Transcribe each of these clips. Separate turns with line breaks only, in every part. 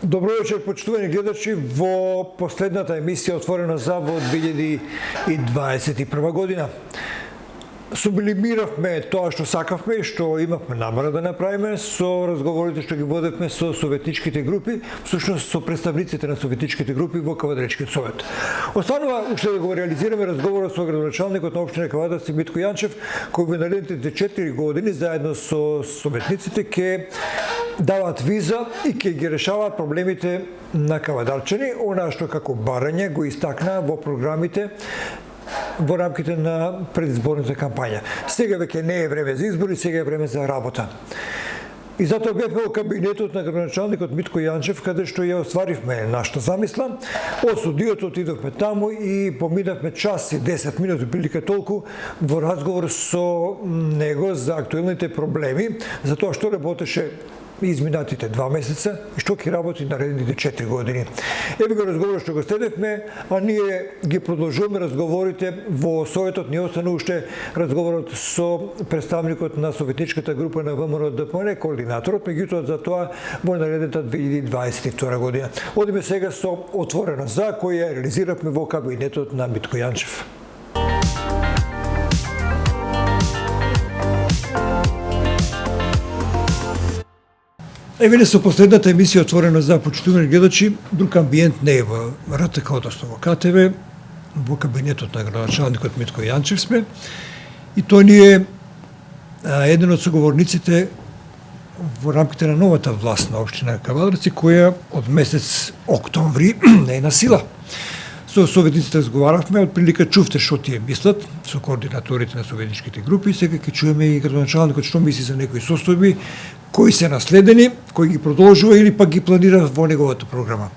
Добро вечер, почитувани гледачи, во последната емисија Отворено за во 2021 година. Сублимиравме тоа што сакавме и што имавме намера да направиме со разговорите што ги водевме со советничките групи, всушност со представниците на советничките групи во Кавадаречкиот совет. Останува уште да го реализираме разговорот со градоначалникот на општина Кавадарци Митко Јанчев, кој во наредните 4 години заедно со советниците ќе даваат виза и ќе ги решаваат проблемите на кавадарчани, она што како барање го истакна во програмите во рамките на предизборната кампања. Сега веќе не е време за избори, сега е време за работа. И затоа бевме во кабинетот на градоначалникот Митко Јанчев, каде што ја остваривме нашата замисла. Од студиото отидовме таму и поминавме час и 10 минути, прилика толку, во разговор со него за актуелните проблеми, за тоа што работеше изминатите 2 месеца и што ќе работи наредните 4 години. Еве го разговорот што го следевме, а ние ги продолжуваме разговорите во советот. Ни остана уште разговорот со представникот на советничката група на ВМРО ДПМН, координаторот, меѓутоа за тоа во наредната 2022 година. Одиме сега со Отворено за, која реализиравме во кабинетот на Митко Јанчев. Еве со последната емисија Отворено за, почитувани гледачи, друг амбиент не е во РТК, односно во КТВ, во кабинетот на градоначалникот Митко Јанчев сме, и тој ни е еден од соговорниците во рамките на новата власт на општина Кавадарци, која од месец октомври не е на сила. Со советниците разговаравме, од прилика чувте што тие мислат, со координаторите на советничките групи, сега ќе чуеме и градоначалникот што мисли за некои состојби, кои се наследени, кои ги продолжува или пак ги планира во неговата програма.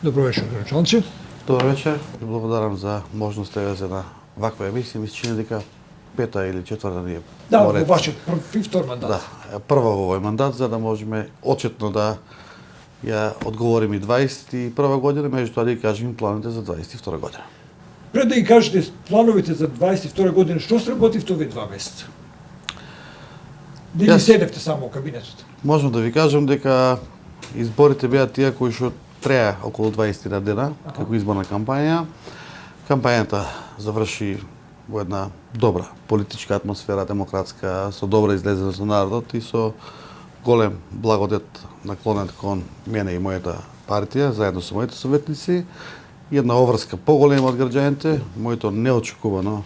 Добро вечер, градоначалче.
Добро вечер. Благодарам за можноста за една ваква емисија. Ми се чини дека пета или четврта ни е.
Да, во вашиот први втор мандат.
Да, прва во овој мандат, за да можеме отчетно да ја одговориме и 21 година, меѓутоа да ја кажеме плановите за 22 година.
Пред да ги кажете плановите за 22 година, што сработи в овие 2 месеца? Дали седевте само во кабинетот?
Можам да ви кажам дека изборите беа тие кои што треа околу 20 дена, како изборна кампања. Кампањата заврши во една добра политичка атмосфера, демократска, со добра излезеност со народот и со голем благодет наклонет кон мене и мојата партија, заедно со моите советници, и една обврска поголема од граѓаните, моето неочекувано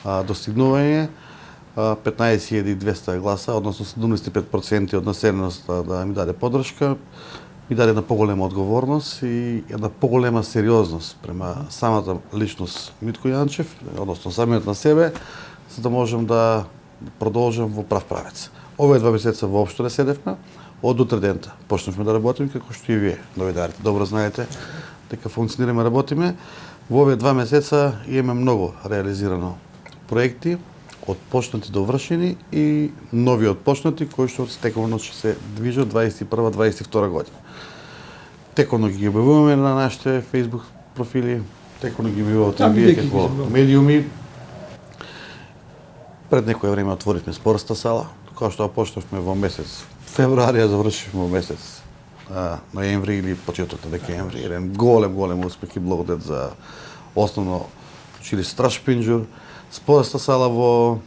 достигнување, 15.200 гласа, односно 75% од населеноста да ми даде поддршка, ми даде една поголема одговорност и една поголема сериозност према самата личност Митко Јанчев, односно самиот на себе, за да можем да продолжам во прав правец. Овие 2 месеца воопшто не седевме, од утре дента почнавме да работиме, како што и вие, новинарите, добро знаете дека функционираме, работиме. Во овие 2 месеца имаме многу реализирано проекти, од почнати до вршени и нови од почнати, кои што стековно ќе се движат 21-22 година. Теконо ги објавуваме на нашите Facebook профили, теконо ги објавувате вие како медиуми. Пред некое време отворивме спортната сала, која што почнавме во месец февруари, завршивме во месец ноември или почеток на декември. Еден голем успех и благодет за основно училиште Страш Пинџур. Спортната сала во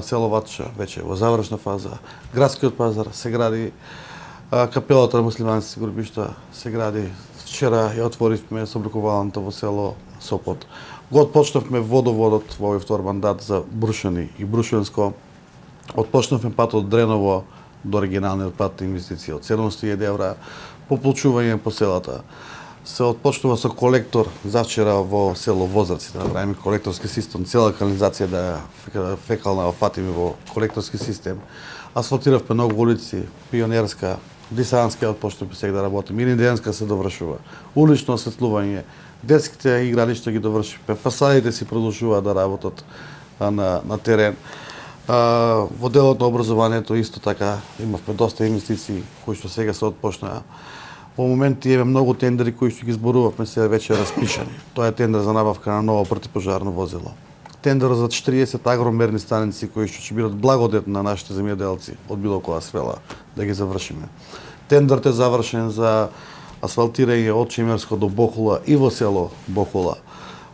село Ватча веќе во завршна фаза. Градскиот пазар се гради, капелата на муслиманските гробишта се гради. Вчера ја отворивме соблекувалната во село Сопот. Го почнавме водоводот во овој втор мандат за Брушани и Брушанско. Отпочнавме патот од Дреново до оригиналниот пат инвестиција од 700.000 евра, поплучување по селата. Се отпочнува со колектор завчера во село Возарци, да направиме колекторски систем, цела канализација да фекална офатиме во колекторски систем. Асфалтиравме многу улици, Пионерска, Дисанска отпочнуваме сега да работиме, Индијанска се довршува, улично осветлување, детските игралишта ги довршивме, фасадите си продолжуваат да работат на терен. Во делот на образованието исто така имавме доста инвестиции кои што сега се отпочнаа. Во момент имаме многу тендери кои што ги зборувавме, се веќе распишани. Тоа е тендер за набавка на ново противпожарно возило. Тендер за 40 агромерни станици кои што ќе бидат благодет на нашите земјоделци од било која свела да ги завршиме. Тендерот е завршен за асфалтирање од Чемерско до Бохула и во село Бохула.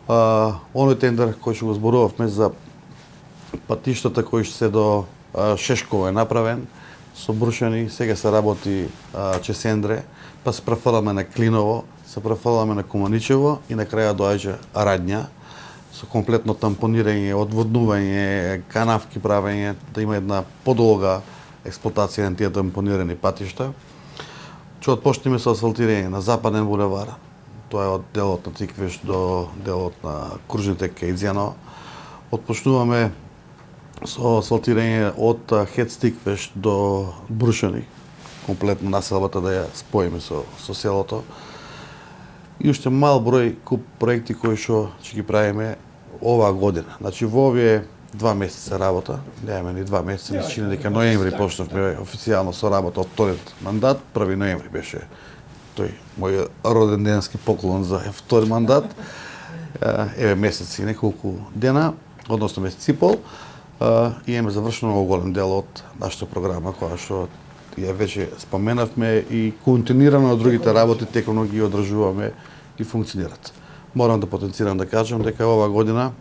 Оној тендер кој што го зборувавме за патиштата кои што се до Шешково е направен, со брушени, сега се работи Чесендре, па се префрламе на Клиново, се префрламе на Куманичево и на краја доаѓа Радња, со комплетно тампонирање, одводнување, канавки правење, да има една подолга експлоатација на тие тампонирани патишта. Ќе отпочнеме со асфалтирање на Западен булевар, тоа е од делот на Тиквиш до делот на кружните Кајдзјано. Отпочнуваме со асфалтирање од Хец Тиквиш до Брушани, комплетно населбата да ја споиме со селото. И уште мал број куп проекти кои што ќе ги правиме оваа година. Значи во овие 2 месеца работа, немаме ни 2 месеца, ми се чини дека ноември почнавме официјално со работа од вториот мандат, 1 ноември беше тој мој роденденски поклон за втори мандат. Еве месец и неколку дена, односно месец и пол, и имаме завршено многу голем дел од нашата програма, која што ја веќе споменавме и континуирано од другите работи текно ги одржуваме и функционират. Морам да потенцирам да кажам дека оваа година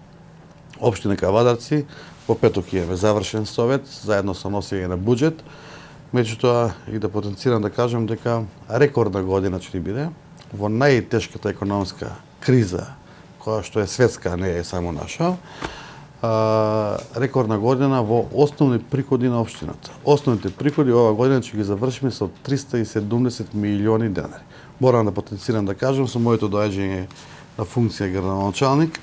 Општина Кавадарци во петок имаме завршен совет заедно со носење на буџет. Меѓутоа и да потенцирам да кажам дека рекордна година ќе ни биде во најтешката економска криза која што е светска, а не е само наша. Рекордна година во основни приходи на општината. Основните приходи оваа година ќе ги завршиме со 370 милиони денари. Морам да потенцирам да кажам со моето доаѓање на функција градоначалник,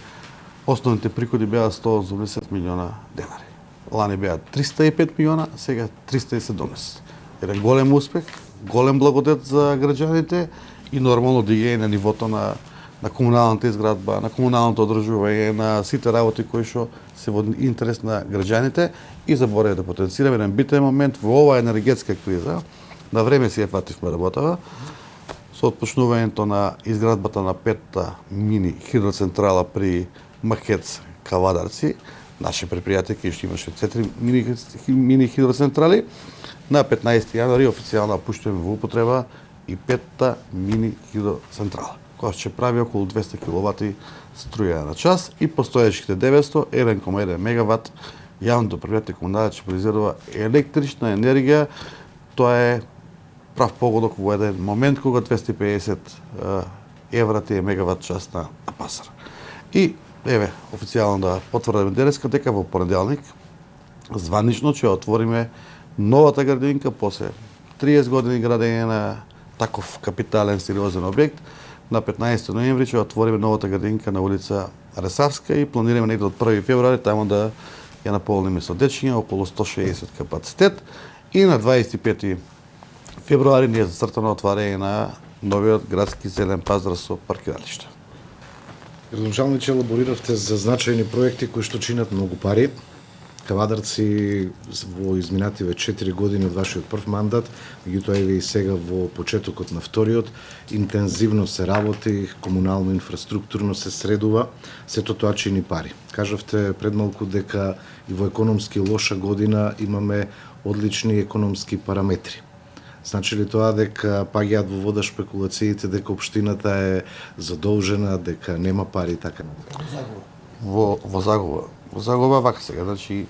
основните приходи беа 180 милиона денари. Лани беа 305 милиона, сега 370. Еден голем успех, голем благодет за граѓаните и нормално дигење на нивото на комуналната изградба, на комуналното одржување, на сите работи кои што се во интерес на граѓаните и заборев да потенцираме еден битен момент во оваа енергетска криза. На време си ја фативме работава со отпочнувањето на изградбата на 5-та мини хидроцентрала при Махец Кавадарци, наши предпријатија кои што имаше 4 мини хидроцентрали. На 15 јануари официјално пуштуваме во употреба и 5-та мини хидроцентрала, која ќе прави околу 200 киловати струја на час и постојачите 900, 1,1 мегават јавното предпријатие комунала ќе произведува електрична енергија. Тоа е прав погодок во еден момент кога 250 евра ти е мегават час на пазар. И еве официјално да потврдиме денеска дека во понеделник званично ќе отвориме новата градинка после 30 години градење на таков капитален сериозен објект. На 15 ноември ќе отвориме новата градинка на улица Ресавска и планираме негде од 1 февруари таму да ја наполниме со дечиња, околу 160 капацитет. И на 25 февруари ни е зацртано отварање на новиот градски зелен пазар со паркиралишта.
Градоначалниче, елабориравте за значајни проекти кои што чинат многу пари. Кавадарци во изминативе 4 години од вашиот прв мандат, меѓутоа еве и сега во почетокот на вториот, интензивно се работи, комунално инфраструктурно се средува, сето тоа чини пари. Кажавте пред малку дека и во економски лоша година имаме одлични економски параметри. Значи ли тоа дека паѓаат во вода шпекулациите дека општината е задолжена, дека нема пари и така натаму?
Во загуба. Во загуба вака сега, значи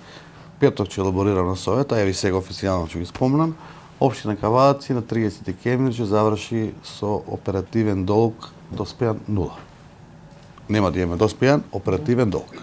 петок ќе елаборирам на совет, а еви сега официјално ќе ги спомнам. Општина Кавадарци на 30 декември ќе заврши со оперативен долг доспеан 0. Нема да имаме доспеан оперативен долг.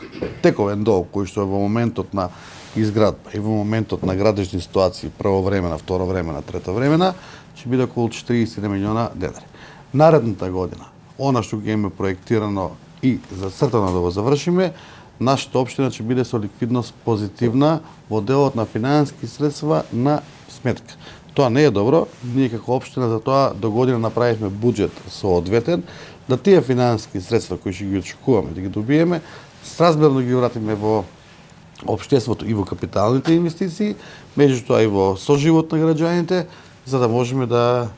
Тековен долг кој што е во моментот на изградба и во моментот на градежни ситуации, првовремена, второвремена, третовремена, ќе биде околу 40 милиона денари. Наредната година, она што ќе имаме проектирано и зацртано да го завршиме, нашата општина ќе биде со ликвидност позитивна во делот на финансиски средства на сметка. Тоа не е добро, ние како општина за тоа до година направивме буџет соодветен, да тие финансиски средства кои ќе ги очекуваме да ги добиеме, сразмерно ги вратиме во општеството и во капиталните инвестиции, меѓутоа и во соживот на граѓаните, за да можеме да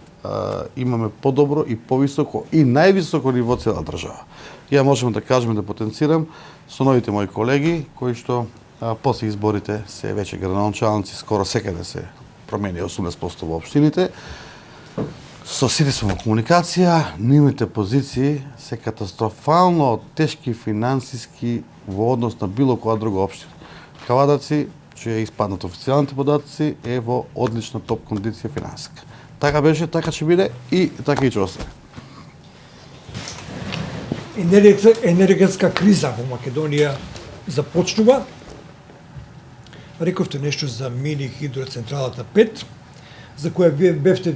имаме подобро и повисоко и највисоко ниво цела држава. Ја можеме да кажеме, да потенцирам со новите мои колеги, кои што после изборите се веќе градоначалници, скоро секаде се промени 80% во општините. Со сите сме во комуникација, нивните позиции се катастрофално тешки финансиски во однос на било која друга општина. Кавадарци, чија испаднат официјалните податоци, е во одлична топ кондиција финансиска. Така беше, така ќе биде и така и ќе остане.
Енергетска криза во Македонија започнува. Рековте нешто за мини хидроцентралата 5, за која бевте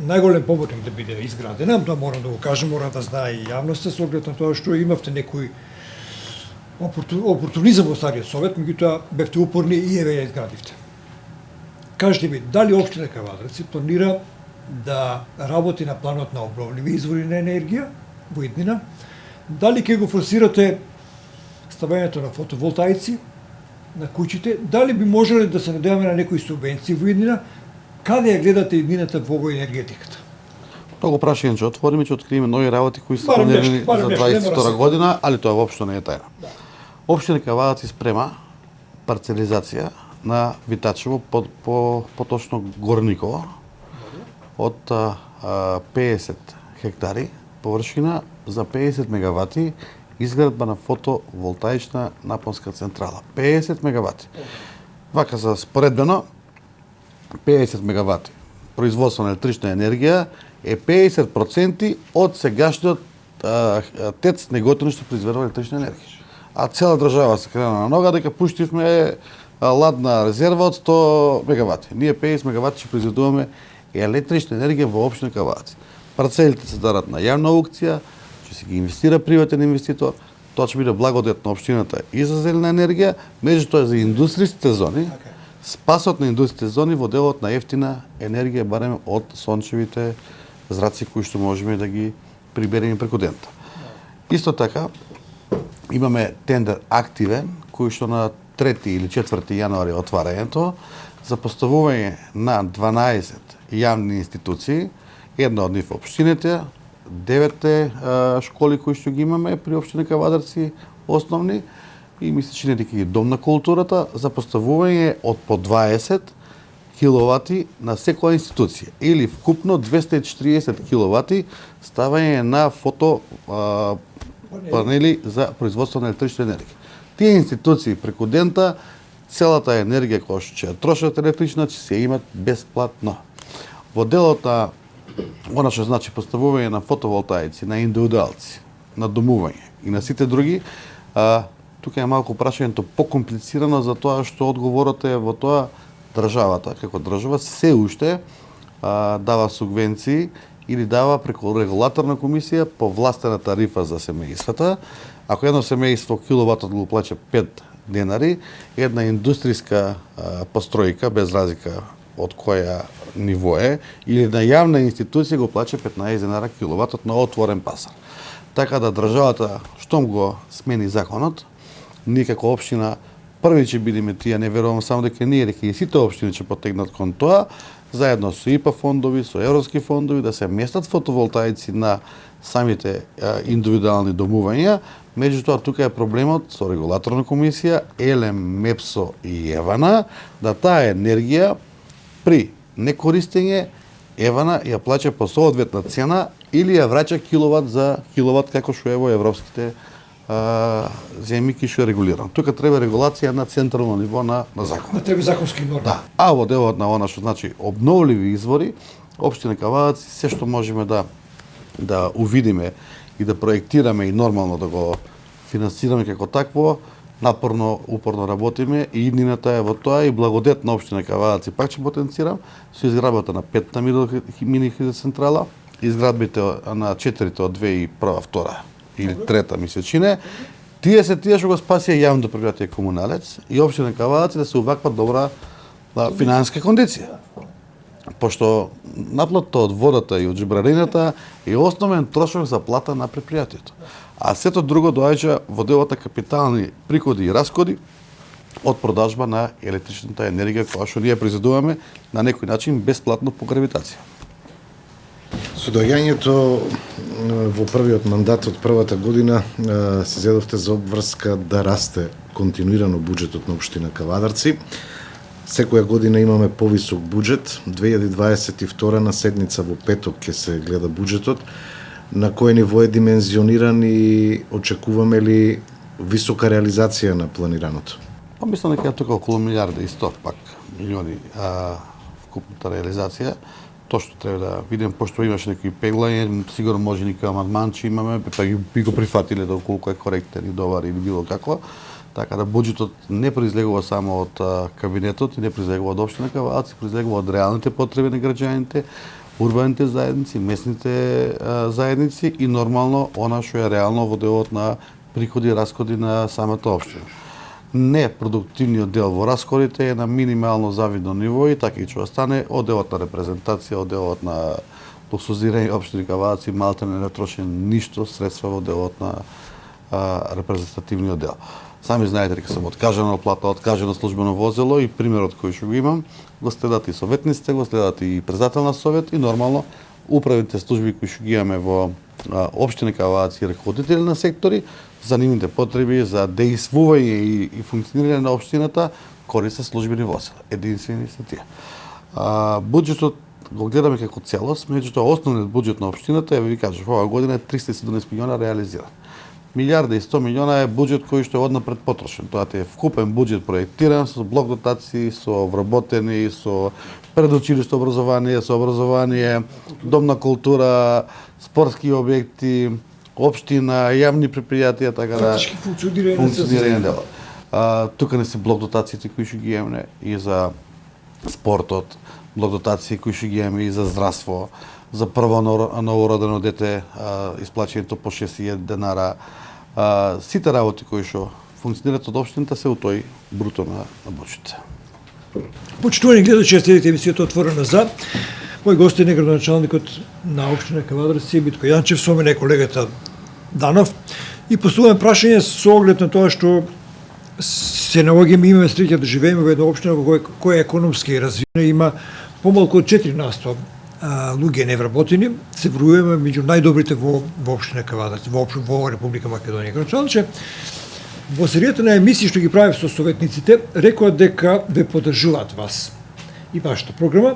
најголем поборник да биде изградена. Тоа морам да го кажем, мора да знае и јавноста со оглед на тоа што имавте некој опортунизам во Стариот Совет, меѓутоа бевте упорни и еве ја изградивте. Кажете ми, дали општина Кавадарци планира да работи на планот на обновливи извори на енергија во иднина? Дали ќе го форсирате ставањето на фотоволтаици на куќите? Дали би можеле да се надеваме на некои субвенции во иднина? Каде ја гледате иднината во енергетиката?
Тоа го прашање ќе отвориме, ќе откриеме нови работи кои се
Барем
планирани
барем
за
нешто, не мора
22
се.
година, али тоа воопшто не е тајна.
Да.
Општина Кавадарци спрема парцелизација на Витачево поточно Горниково од 50 хектари површина за 50 мегавати изградба на фотоволтаична напонска централа. 50 мегавати. Вака за споредбено 50 мегавати производство на електрична енергија е 50% од сегашниот ТЕЦ Неготино што произведува електрична енергија. А цела држава се крена на нога дека пуштивме ладна резерва од 100 мегавати. Ние 50 мегавати ќе произведуваме електрична енергија во општина Кавадарци. Парцелите се дарат на јавна аукција, ќе се ги инвестира приватен инвеститор, тоа ќе биде благодет на општината и за зелена енергија, меѓутоа за индустријските зони, спасот на индустријските зони во делот на ефтина енергија барем од сончевите зраци кои што можеме да ги прибереме преку дента. Исто така имаме тендер активен кој што на 3 или 4 јануари отварањето за поставување на 12 јавни институции, една од нив општините, 9 школи кои што ги имаме при општина Кавадарци основни и ми се чини дека и Дом на културата за поставување од по 20 киловати на секоја институција или вкупно 240 киловати ставање на фото панели за производство на електрична енергија. Тие институции преку дента целата енергија која што ќе трошат електрична ќе се имат бесплатно. Во делот на она што значи поставување на фотоволтаици, на индивидуалци, на домување и на сите други, тука е малку прашањето покомплицирано за тоа што одговорот е во тоа државата, како држава, се уште дава субвенции или дава преку регулаторна комисија по властена тарифа за семејствата. Ако едно семејство киловатот го плаќа 5 денари, една индустријска постројка, без разлика од која ниво е, или на јавна институција го плаќа 15 денара киловатот на отворен пазар. Така да државата, штом го смени законот, ние како општина први ќе бидеме тие, не верувам само дека ние, дека и сите општини ќе потегнат кон тоа, заедно со ИПА фондови, со европски фондови, да се местат фотоволтаици на самите индивидуални домувања. Меѓутоа, тука е проблемот со регулаторна комисија, ЕЛЕМ, МЕПСО и ЕВАНА, да таа енергија при некористење ЕВАНА ја плаќа по соодветна цена или ја враќа киловат за киловат како што е во европските земји ки што е регулирано. Тука треба регулација на централно ниво на закон.
На тебе законски норми.
Да. А во делот на она што значи обновливи извори, општина Кавадарци се што можеме да увидиме и да проектираме и нормално да го финансираме како такво, напорно, упорно работиме и иднината е во тоа и благодет на општина Кавадарци. Пак ќе потенцирам со изградбата на 5-та мини хидроцентрала, изградбите на 4-те од 2001, 2 или 3-та ми се чине. Тие се тие што го спасија јавното предпријатие Комуналец и општина Кавадарци да се уваква добра финансиска кондиција. Пошто наплатата од водата и од џебрарината е основен трошок за плата на предпријатието. А сето друго доаѓа во делот на капитални приходи и расходи од продажба на електричната енергија која што ние произведуваме на некој начин бесплатно по гравитација.
Со доаѓањето во првиот мандат од првата година се зедовте за обврска да расте континуирано буџетот на општина Кавадарци. Секоја година имаме повисок буџет. 2022 на седница во петок ќе се гледа буџетот. На кој ниво е димензиониран и очекуваме ли висока реализација на планираното?
Па мислам дека е тука околу милиарда и 100 пак милиони вкупната реализација. Точно треба да видим, пошто имаше некои пеглање, сигурно може некој амандманчи имаме, па би го прифатиле доколку е коректен и добар или било какво. Така да буџетот не произлегува само од кабинетот и не произлегува од општина Каварци, произлегува од реалните потреби на граѓаните, урбаните заедници, местните заедници и нормално она што е реално во делот на приходи и расходи на самата општина. Непродуктивниот дел во расходите е на минимално завидно ниво и така и ќе остане од делот на репрезентација, од делот на луксузирање општини Каварци, малте не троши ништо средства во делот на репрезентативниот дел. Сами знаете дека сум откажана од плата, откажано службено возило и примерот кој што го имам, го следат и советниците, го следат и председател на совет и нормално управните служби кои што ги имаме во општина Каварци и раководители на сектори за нивните потреби за дејствување и функционирање на општината користат службени возила. Единствени се тие. Буџетот го гледаме како целост, меѓутоа основниот буџет на општината е, ви кажав, оваа година е 317 милиона реализиран. Милиарда и 100 милиона е буџет кој што е однапред потрошен. Тоа е вкупен буџет проектиран со блок дотации, со вработени, со предучилишно образование, со образование, дом на култура, спортски објекти, општина, јавни предпријатија, така да функционирање на делот. Тука не се блок дотациите кои што ги имаме и за спортот, блок дотации кои што ги имаме и за здравство, за прво новородено дете, исплачењето по 6000 денара, сите работи кои што функционираат од општината се у тој бруто на буџет.
Почитувани гледачи, ја следите емисијата Отворена за. Мој гост е градоначалникот на општина Кавадарци, Митко Јанчев, со мене е колегата Данов. И поставуваме прашање со оглед на тоа што се наоѓаме, имаме среќа да живееме во една општина која е економски развиена, има помалку од 4% луѓе невработени, се врујуваме меѓу најдобрите во општина Кавадарци, во Република Македонија. Градоначалниче, во серијата на емисии што ги правев со советниците, рекоа дека ве поддржуваат вас и вашата програма,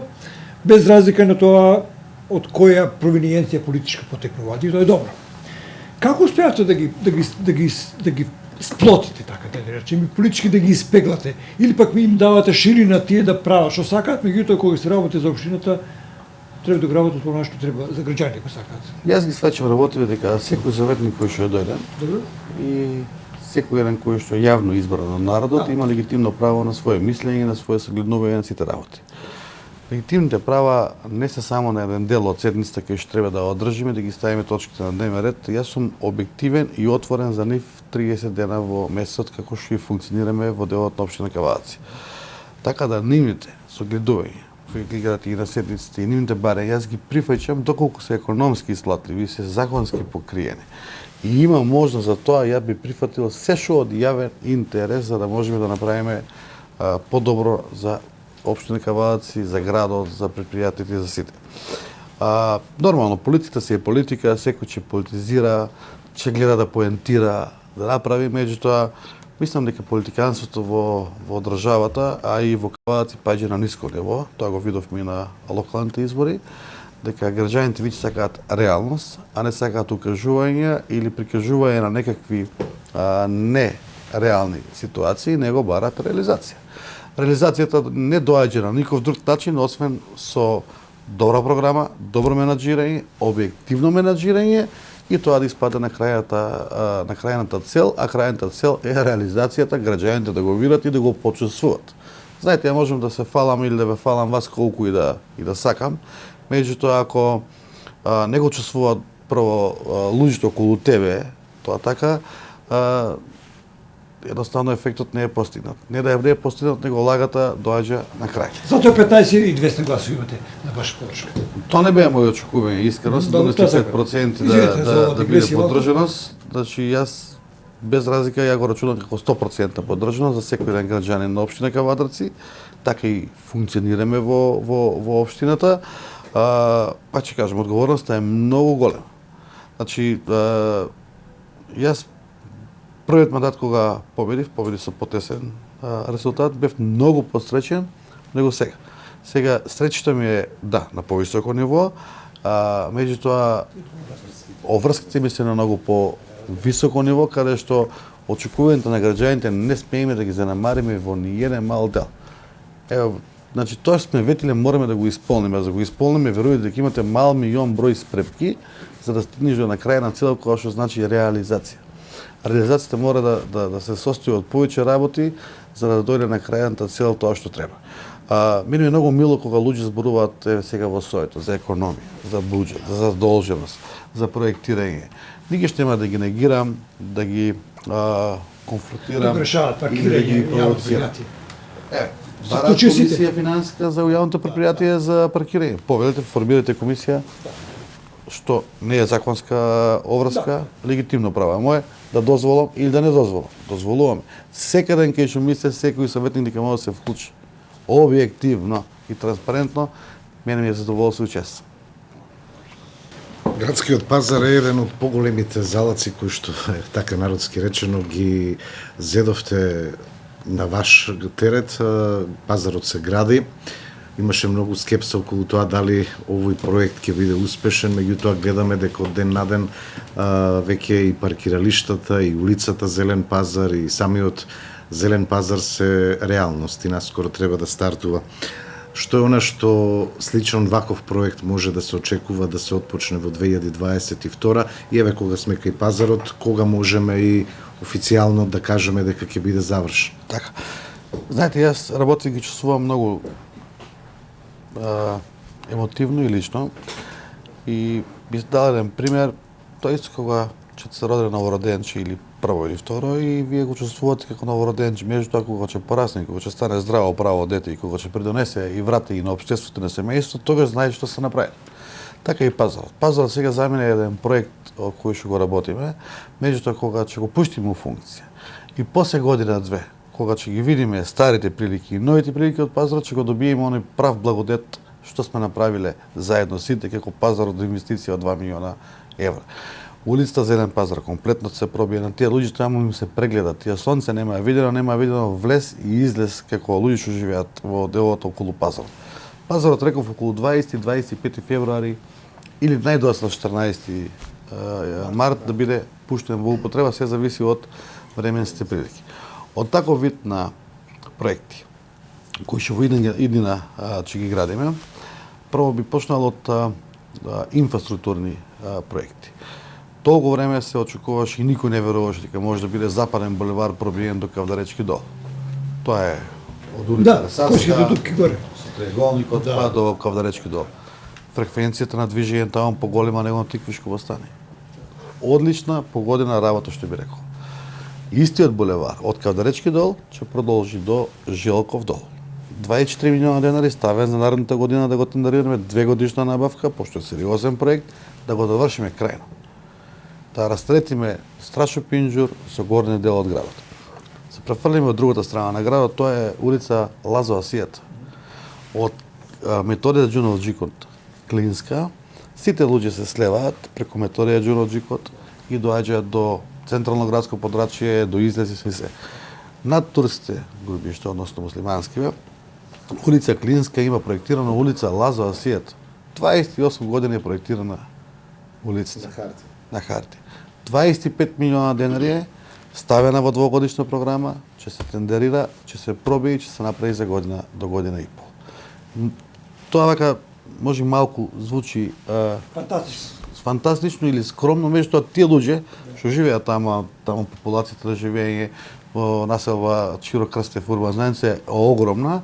без разлика на тоа од која провиниенција политичка потекнуваат, и тоа е добро. Како успеавте да ги сплотите, така да речем, и политички да ги испеглате, или пак им давате ширина тие да прават што сакаат, меѓутоа кога се работи за општината, треба да работат по она што треба за граѓаните кои сакаат.
Јас ги сваќам работите дека секој советник кој што е дојден и секој еден кој што е јавно избран од народот има легитимно право на свое мислење, на свое согледнување на сите работи. Легитимните права не се само на еден дел од седницата кој што треба да одржиме, да ги ставиме точките на дневен ред. Јас сум објективен и отворен за нив 30 дена во месецот како што и функционираме во делот на општина Каварци. Така да нивните согледувања кои гледате и на седниците и нивните баре, јас ги прифаќам доколку се економски исплатливи, се законски покриени. И има можност за тоа, ја би прифатил се што од јавен интерес за да можеме да направиме подобро за општина Каварци, за градот, за предпријатите и за сите. Нормално, политиката си е политика, секој ќе политизира, ќе гледа да поентира, да направи, меѓутоа, мислам дека политиканството во државата, а и во Каварци паѓа на ниско ниво, тоа го видовме и на локалните избори, дека граѓаните веќе сакаат реалност, а не сакаат укажувања или прикажување на некакви нереални ситуации, него бараат реализација. Реализацијата не доаѓа на ников друг начин, освен со добра програма, добро менаџирање, објективно менаџирање и тоа да испаде на крајната цел, а крајната цел е реализацијата, граѓаните да го видат и да го почувствуваат. Знаете, ја можам да се фалам или да ве фалам вас колку и да сакам, меѓутоа ако не го чувствуваат прво луѓето околу тебе, тоа така, едноставно ефектот не е постигнат. Не да е постигнат, него лагата доаѓа на крај.
Затоа 15.200 гласови имате на ваша подршка.
Тоа не беа мои очекувања, искрено, 75% да биде поддржаност. Значи, јас без разлика ја го рачунам како 100% поддржаност за секој еден граѓанин на општина Кавадарци, така и функционираме во општината. Па ќе кажам, одговорноста е многу голема. Значи, јас првиот мандат кога победив со потесен резултат бев многу посреќен него сега. Сега среќата ми е да на повисоко ниво, меѓутоа обврските ми се на многу по високо ниво каде што очекувањата на граѓаните не смееме да ги занемариме во ниеден мал дел. Ево, значи тоа што сме ветиле мораме да го исполниме, за да го исполниме верувате дека имате мал милион број спрепки за да стигнеш до на крај на цел која што значи реализација. Реализацијата мора да се состои од повеќе работи за да дојде на крајната цел тоа што треба. Мене е многу мило кога луѓе зборуваат сега во соето за економија, за буџет, за задолженост, за проектирање. Никош нема да ги негирам, да ги конфронтирам
решават
и да
паркирање
ги
јавно
провоцирам.
предпријатие.
Барат комисија финансиска за јавното предпријатие за паркирање. Повелете, формирате комисија, што не е законска обврска, легитимно право мое да дозволам или да не дозволам. Дозволувам. Секаде кај што мисле секој советник дека може да се вклучи објективно и транспарентно, мене ми е задоволство и чест.
Градскиот пазар е еден од поголемите залаци кои што, така народски речено, ги зедовте на ваш терет. Пазарот се гради. Имаше многу скепса околу тоа дали овој проект ќе биде успешен, меѓутоа гледаме дека од ден на ден веќе и паркиралиштата, и улицата Зелен пазар, и самиот Зелен пазар се реалност и наскоро треба да стартува. Што е она што сличен ваков проект може да се очекува да се отпочне во 2022 и еве кога сме кај пазарот, кога можеме и официјално да кажеме дека ќе биде завршен?
Така. Знаете, јас работи ги чувствувам многу емотивно и лично и би дал еден пример, тоа исто кога ќе се роди новороденче или прво или второ и вие го чувствувате како новороденче, меѓутоа кога ќе порасне, кога ќе стане здраво право дете и кога ќе придонесе и врати и на општеството на семејството, тогаш знае што се направи. Така и пазарот. Пазарот сега за мене е еден проект од кој што го работиме, меѓутоа кога ќе го пуштиме у функција и после година-две, кога ќе ги видиме старите прилики и новите прилики од пазарот, ќе го добиеме оној прав благодет што сме направиле заедно сите како пазарот до инвестиција од 2 милиона евра. Улицата Зелен пазар комплетно се пробија на тие луѓе што им се прегледа, тие сонце нема видено влез и излез како луѓе што живеат во делот околу пазарот. Пазарот реков околу 20-25 февруари или најдоасно 14 март да биде пуштен во употреба, се зависи од временските прилики. Од таков вид на проекти кои што во иднина ќе ги градиме, прво би почнал од инфраструктурни проекти. Толку време се очекуваше и никој не веруваше дека може да биде западен булевар пробиен до Кавдаречки дол. Тоа е од улица
Кошките дупки горе.
триаголникот па до Кавдаречки дол. Фреквенцијата на движење таму поголема него на Тиквишково стане. Одлична погодена работа што би рекол. Истиот булевар од Кавдаречки дол ќе продолжи до Желков дол. 24 милиона денари ставен за наредната година да го тендерираме 2 годишна набавка, пошто е сериозен проект, да го довршиме крајно. Да растретиме Страшо Пинџур со горниот дел од градот. Се префрлиме од другата страна на градот, тоа е улица Лазо Асијата. Од Методија Џунов Џикот Клинска, сите луѓе се слеваат преку Методија Џунов Џикот и доаѓаат до централно градско подрачје, до излези се. Над турските групишта, односно муслиманскиве, улица Клинска има проектирана улица Лазо Асијата. 28 години е проектирана улицата. На харти. 25 милиона денари е ставена во двогодишна програма, ќе се тендерира, ќе се проби и ќе се направи за година до година и пол. Тоа вака може малку звучи фантастично или скромно, меѓутоа тие луѓе што живеат таму популацијата на живење во населба Чиро Крстев урбан заедница е огромна.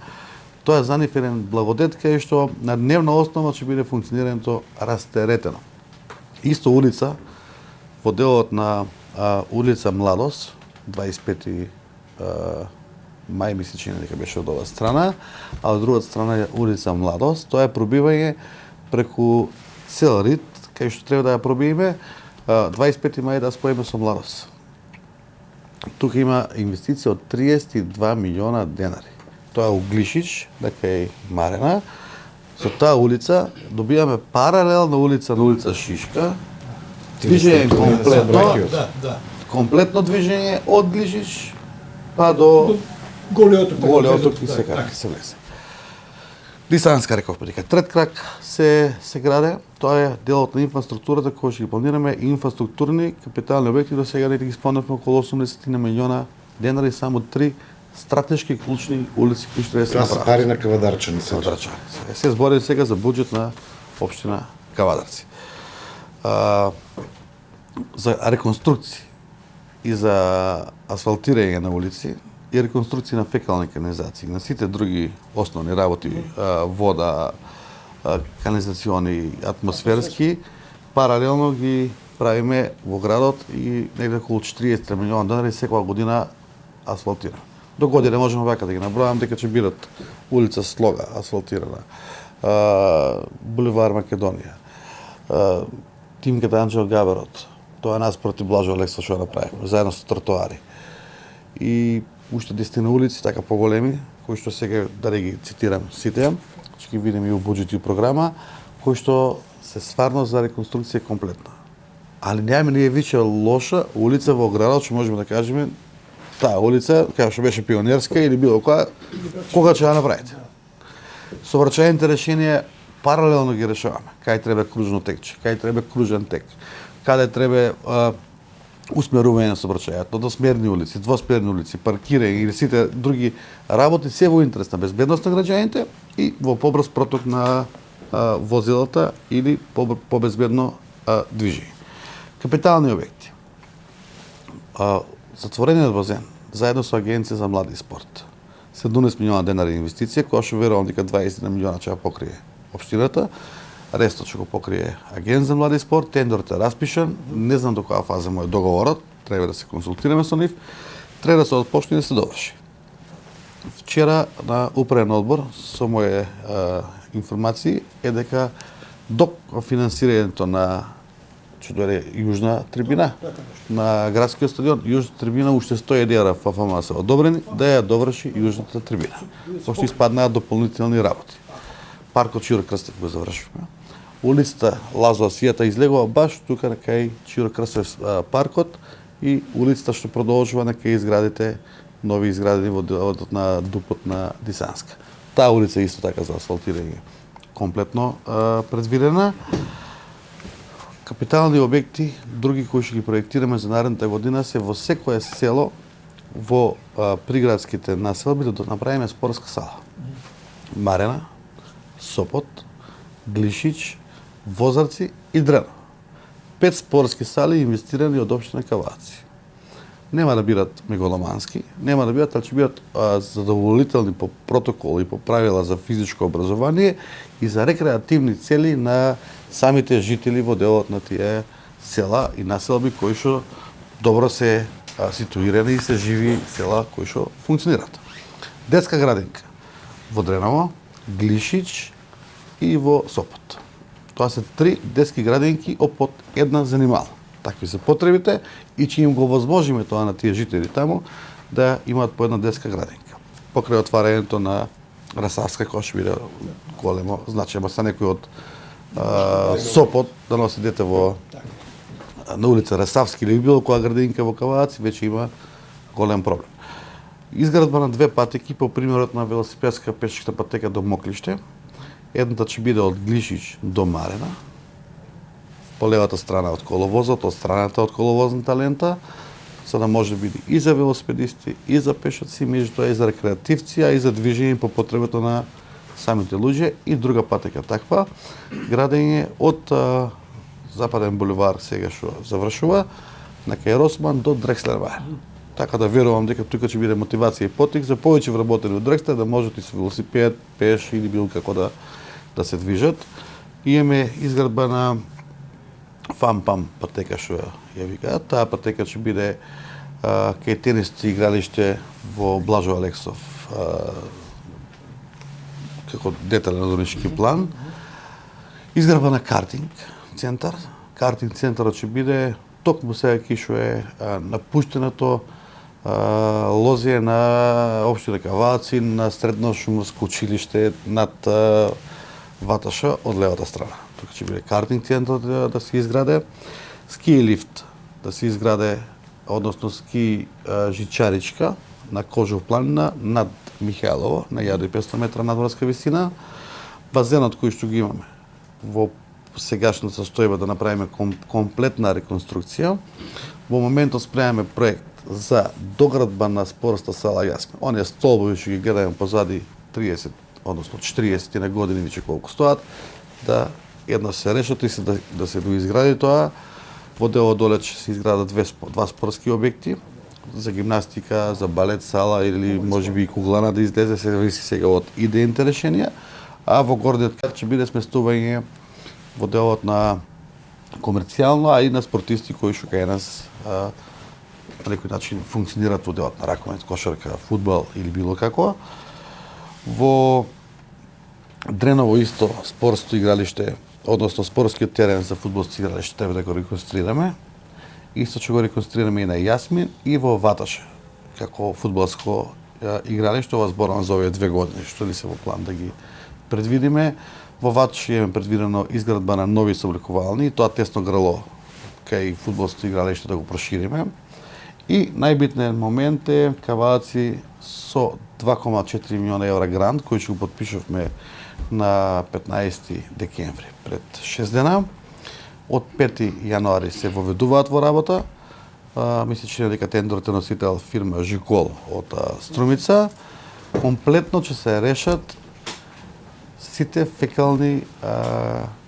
Тоа е за нив еден благодет кај што на дневна основа ќе биде функционирањето растеретено. Исто улица во делот на улица Младост, 25 мај ми се чини дека беше од оваа страна, а од другата страна е улица Младост. Тоа е пробивање преку цел рид, кај што треба да ја пробиеме 25 мај да споиме со Младост. Тука има инвестиција од 32 милиона денари. Тоа е Углишич, дека е Марена. Со таа улица добиваме паралелна улица на улица Шишка. Движење комплетно. Комплетно движење од Глишич па до
Голи оток.
Голе оток и се влезе. Дисанска реков дека трет крак се граде, тоа е делот на инфраструктурата кој ќе ги планираме, инфраструктурни капитални објекти до сега не ги спомнавме околу 80 милиона денари, само 3 стратешки клучни улици кои што треба да се
Тоа се
направат.
пари на кавадарчани се.
Кавадарчани. Се збори сега за буџет на општина Кавадарци. За реконструкција и за асфалтирање на улици и реконструкција на фекални канализации, на сите други основни работи, вода, канализациони, атмосферски, паралелно ги правиме во градот и негде околу 40 милиона денари секоја година асфалтираме. До година можеме вака да ги набројам дека ќе бидат улица Слога асфалтирана, булевар Македонија, тимката Анџел Габерот, тоа е нас проти Блажо Алексов што направивме, заедно со тротоари. И уште 10 улици, така поголеми, кои што сега, да не ги цитирам сите, ќе ги видиме и у буџет и у програма, кои што се стварно за реконструкција комплетна. Али немаме ние више лоша улица во градот, што можеме да кажеме, таа улица, како што беше пионерска или било која, кога ќе ја направите. Сообраќајните решенија паралелно ги решаваме. Кај треба кружно текче, кај треба кружен тек, каде треба усмерување на сообраќајот, односмерни улици, двосмерни улици, паркирање или сите други работи, се во интерес на безбедност на граѓаните и во побрз проток на возилата или побезбедно движење. Капитални објекти. Затворениот базен, заедно со Агенција за млади и спорт. 17 милиона денари инвестиција, која што верувам дека 20 милиона ќе ја покрие општината, рестот ќе го покрие Агент за млади и спорт, тендерот е распишан, не знам до која фаза му е договорот, треба да се консултираме со нив, треба да се отпочне и да се доврши. Вчера на управен одбор со моје информации е дека до финансирањето на Јужна трибина на градскиот стадион, Јужна трибина уште 100 евра ФФМ се одобрени да ја доврши Јужната трибина. Пошто испаднаат дополнителни работи. Паркот Чиро Крстев го завршивме. Улицата Лазо Асијата излегува баш тука кај Чиро Крстев паркот и улицата што продолжува на кај изградите нови изградени во делот на Дупот на Дисанска. Таа улица е исто така за асфалтирање комплетно предвидена. Капитални објекти, други кои ќе ги проектираме за наредната година се во секое село во приградските населби да направиме спортска сала. Марена, Сопот, Глишич, Возарци и Дрено. 5 спортски сали инвестирани од општина Каваци. Нема да бидат мегаломански, нема да бидат, ќе бидат задоволителни по протокол и по правила за физичко образование и за рекреативни цели на самите жители во делот на тие села и населби кои што добро се ситуирани и се живи села кои што функционираат. Детска градинка во Дреново, Глишич и во Сопот. Тоа се 3 детски градинки под една занимала. Такви се потребите и ќе им го возможиме тоа на тие жители таму да имаат по една детска градинка. Покрај отварањето на Расавска, која ќе биде големо значајно за некој од Сопот да носи дете на улица Расавски или било која градинка во Каваци, веќе има голем проблем. Изградба на 2 патеки по примерот на велосипедска пешачка патека до Моклиште. Едната ќе биде од Глишич до Марена, по левата страна од коловозот, од страната од коловозната лента, за да може да биде и за велосипедисти, и за пешаци, меѓутоа и за рекреативци, и за движење по потребата на самите луѓе, и друга патека таква, градење од Западен булевар сега што завршува, на кај Росман до Дрекслермајер. Така да верувам дека тука ќе биде мотивација и потик за повеќе вработени од Дрекслер да можат и со велосипед, пеш или било како да се движат. Имаме изградба на Фам-пам патека што ја викаат. Таа патека ќе биде кај тенисто игралиште во Блажо Алексов како детален урбанистички план. Изградба на картинг центар. Картинг центарот ќе биде токму сега кишо е напуштеното лозие на општина Каваци на средно шумско училиште над Ваташа од левата страна. Тука ќе биде картинг центар да се изграде, ски лифт да се изграде, односно ски жичаричка на Кожов планина над Михајлово, на 1500 метра надморска висина. Базенот кој што ги имаме во сегашната состојба да направиме комплетна реконструкција. Во моментот спремаме проект за доградба на спортната сала Јасмин. Оние столбови што ги гледаме позади 30, односно 40 на години веќе колку стоат, да едно се решат и да се доизгради тоа. Во делот доле ќе се изградат два спортски објекти за гимнастика, за балет сала или можеби и куглана да излезе, се зависи сега од идејните решенија. А во горниот крак ќе биде сместување во делот на комерцијално, а и на спортисти кои што кај нас на некој начин функционираат во делот на ракомет, кошарка, фудбал или било како. Во Дреново исто спортско игралиште, односно спортскиот терен за фудбалско игралиште треба да го реконструираме. Исто ќе го реконструираме и на Јасмин и во Ваташе како фудбалско игралиште. Ова зборам за овие 2 години што ни се во план да ги предвидиме. Во Ваташе имаме предвидено изградба на нови соблекувални и тоа тесно грало кај фудбалско игралиште да го прошириме. И најбитниот момент е Кавадаци со 2,4 милиона евра грант кој ќе го потпишавме на 15 декември пред 6 дена. Од 5 јануари се воведуваат во работа. Мисля, че дека тендерот е носител фирма Жикол од Струмица. Комплетно ќе се решат сите фекални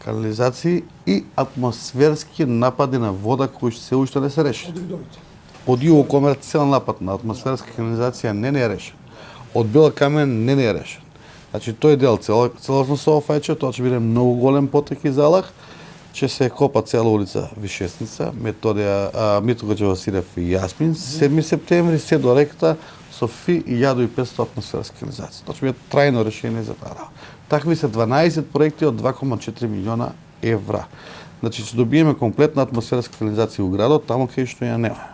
канализации и атмосферски напади на вода кои се уште не се реши. Од Југо комерцијален напад на атмосферска канализација не е решен. Од Бела Камен не е решен. Значи тој дел целосно со офајче, тоа ќе биде многу голем потек и залах. Ќе се копа цела улица Вишесница, Митрогаџа Василев и Јасмин, 7 септември се до реката Софи и 1500 атмосферски канализации. Тоа ќе биде трајно решение за таа. Такви се 12 проекти од 2,4 милиона евра. Значи ќе добиеме комплетна атмосферска канализација во градот, таму кај што ја нема.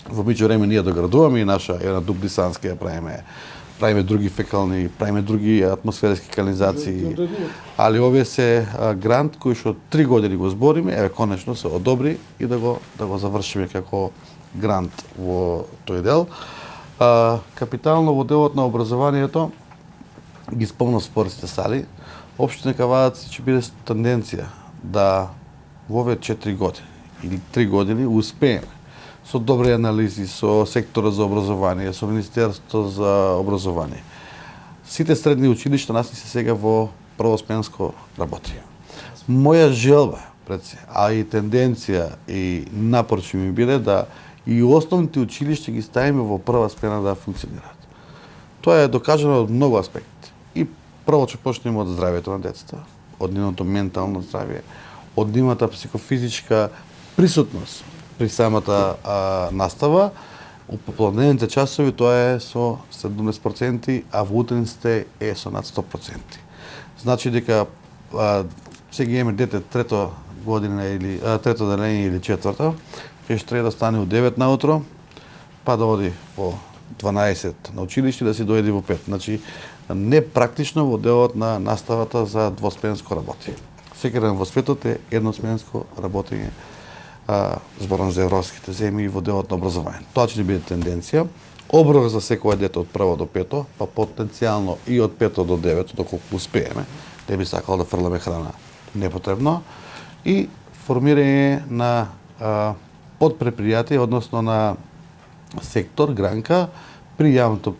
Во меѓувреме ние доградуваме и наша една дублисанска ја правиме други фекални, правиме други атмосферски канализации. Али овие се грант кој што 3 години го збориме, еве конечно се одобри и да го завршиме како грант во тој дел. Капитално во делот на образованието ги спомнав спортските сали. Општина Кавадаци ќе биде тенденција да во овие 4 години или 3 години успееме со добри анализи, со секторот за образование, со Министерството за образование. Сите средни училишта нас се сега во првосменско работи. Моја желба, а и тенденција и напор ќе ми биде да и основните училишта ги ставиме во прва смена да функционираат. Тоа е докажано од многу аспекти. И прво ќе почнеме од здравјето на децата, од нивното ментално здравје, од нивната психофизичка присутност при самата настава. У попладневните часови тоа е со 17%, а во утринците е со над 100%. Значи дека сега имаме дете трето година или трето делење или четврто, ќе треба да стане од 9 наутро, па да оди во 12 на училиште, да си дојде во 5. Значи непрактично во делот на наставата за двосменско работи. Секаде во светот е едносменско работење. Зборам за европските земји во делот на образование. Тоа ќе биде тенденција. Оброк за секое дете од 1 до 5, па потенцијално и од 5 до 9, доколку успееме. Не би сакал да фрламе храна непотребно. И формирање на подпредпријатие, односно на сектор, гранка, при јавното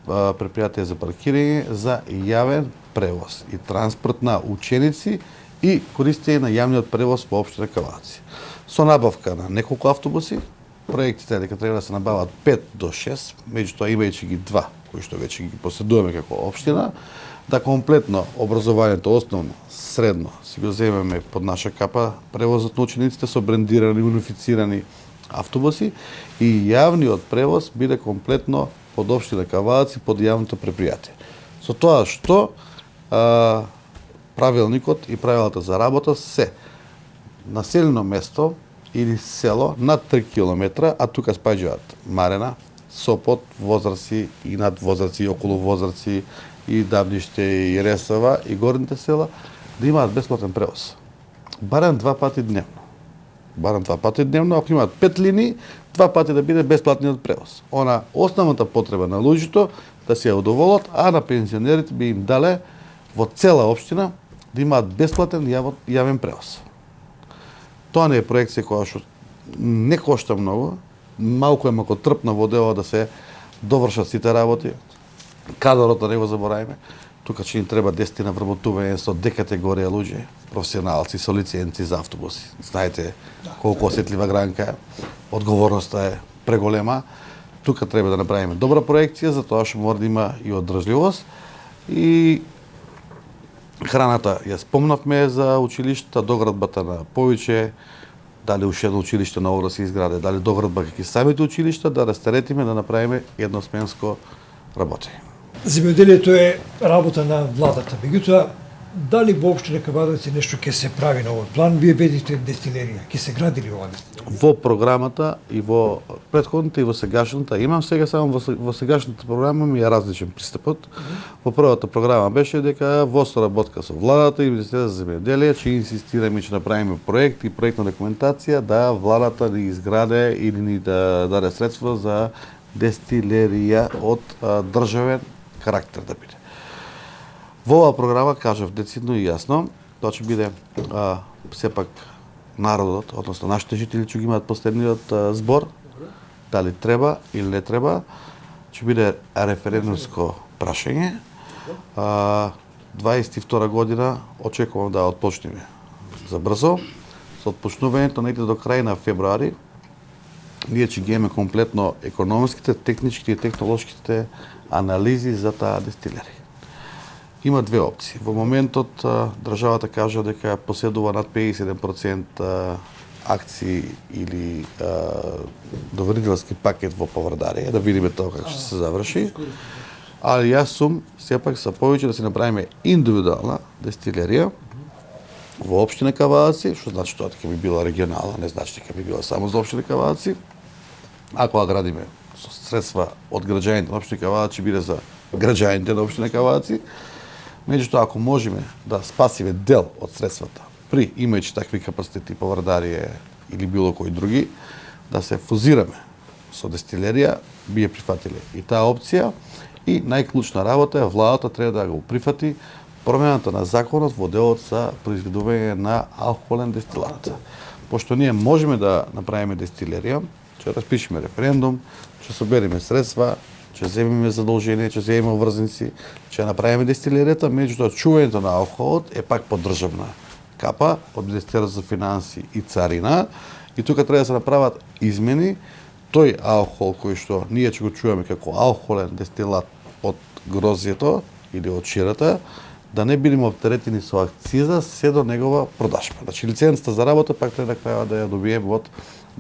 предпријатие за паркирање за јавен превоз и транспорт на ученици и користење на јавниот превоз во општина Кавадаци. Со набавка на неколку автобуси, проектите дека треба да се набават 5 до 6, меѓутоа имајќи ги 2, кои што веќе ги поседуваме како општина, да комплетно образованието, основно, средно, си го земеме под наша капа превозот на учениците со брендирани, унифицирани автобуси и јавниот превоз биде комплетно под општина Кавадаци, под јавното предпријатие. Со тоа што правилникот и правилата за работа се населено место или село над 3 километра, а тука спаѓаат Марена, Сопот, Возраци и над Возраци, и околу Возраци, и Давниште, и Ресава, и горните села, да имаат бесплатен превоз. Барем 2 пати дневно. Барем 2 пати дневно, ако имаат 5 линии, 2 пати да биде бесплатниот превоз. Она основната потреба на луѓето да се ја удоволат, а на пензионерите би им дале во цела општина да имаат бесплатен јавен превоз. Тоа не е проекција која што не кошта многу, малку е макотрпна во дело да се довршат сите работи. Кадрот да не го забораваме. Тука че ни треба 10 на вработување со Д категорија луѓе, професионалци со лиценци за автобуси. Знаете колку осетлива гранка е, одговорноста е преголема. Тука треба да направиме добра проекција, затоа што мора да има и одржливост. И храната ја спомнавме за училиштата, доградбата на повеќе, дали уште едно училиште ново да се изграде, дали доградба како самите училишта, да растаретиме, да направиме едносменско работење.
Земјоделието е работа на владата. Меѓутоа, дали во општина Кавадарци нешто ќе се прави на овој план? Вие ведите дестилерија, ќе се гради ли ова дестилерија?
Во програмата и во претходната и во сегашната, имам сега само во сегашната програма ми е различен пристапот. Во првата програма беше дека во соработка со владата и Министерството за земјоделие ќе инсистираме че направиме проект и проектна документација да владата ни изграде или ни да даде средства за дестилерија од државен карактер да биде. Во оваа програма кажав децидно и јасно, тоа ќе биде сепак народот, односно нашите жители ќе ги имаат последниот збор, дали треба или не треба, ќе биде референдумско прашање. 22 година очекувам да отпочнеме за брзо. Со отпочнувањето негде до крај на февруари, ние ќе ги имаме комплетно економските, техничките и технолошките анализи за таа дестилерија. Има две опции. Во моментот државата кажа дека поседува над 57% акции или доверителски пакет во Павардарија, да видиме тоа како ќе се заврши. Ali јас сум сепак са повеќе да се направиме индивидуална дестилерија во општина Кавадарци, што значи тоа дека би била регионална, не значи дека би била само за општина Кавадарци. Ако ја градиме со средства од граѓаните на општина Кавадарци, биде за граѓаните на општина Кавадарци. Меѓутоа, ако можеме да спасиме дел од средствата, при имајќи такви капацитети Павардарија или било кои други, да се фузираме со дестилерија, би ја прифатиле и таа опција. И најклучна работа е владата треба да го прифати промената на законот во делот за произведување на алкохолен дестилат. Пошто ние можеме да направиме дестилерија, ќе распишеме референдум, ќе собереме средства, ќе земеме задолжение, ќе земеме врзници, ќе направиме дестилеријата, меѓутоа чувањето на алкохолот е пак под државна капа, под Министерството за финанси и царина, и тука треба да се направат измени. Тој алкохол кој што ние ќе го чуваме како алкохолен дестилат од грозјето или од ширата, да не бидеме оптеретени со акциза се до негова продажба. Значи лиценцата за работа пак треба на крајот да ја добиеме од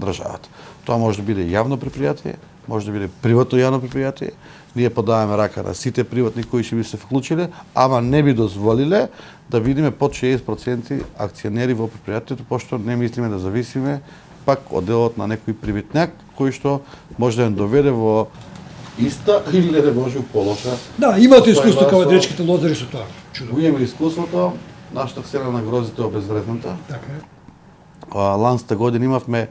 државата. Тоа може да биде јавно предпријатие, може да биде приватно јавно предпријатие. Ние подаваме рака на сите приватни кои ќе би се вклучиле, ама не би дозволиле да бидеме под 60% акционери во предпријатието, пошто не мислиме да зависиме пак од делот на некој привитњак кој што може да ја доведе во иста или не да може полоша.
Да, имате искуство кавадречките лозари со тоа.
Го имаме искуството, нашата цена на грозите е обезвредната.
Така е.
Ланста година имавме,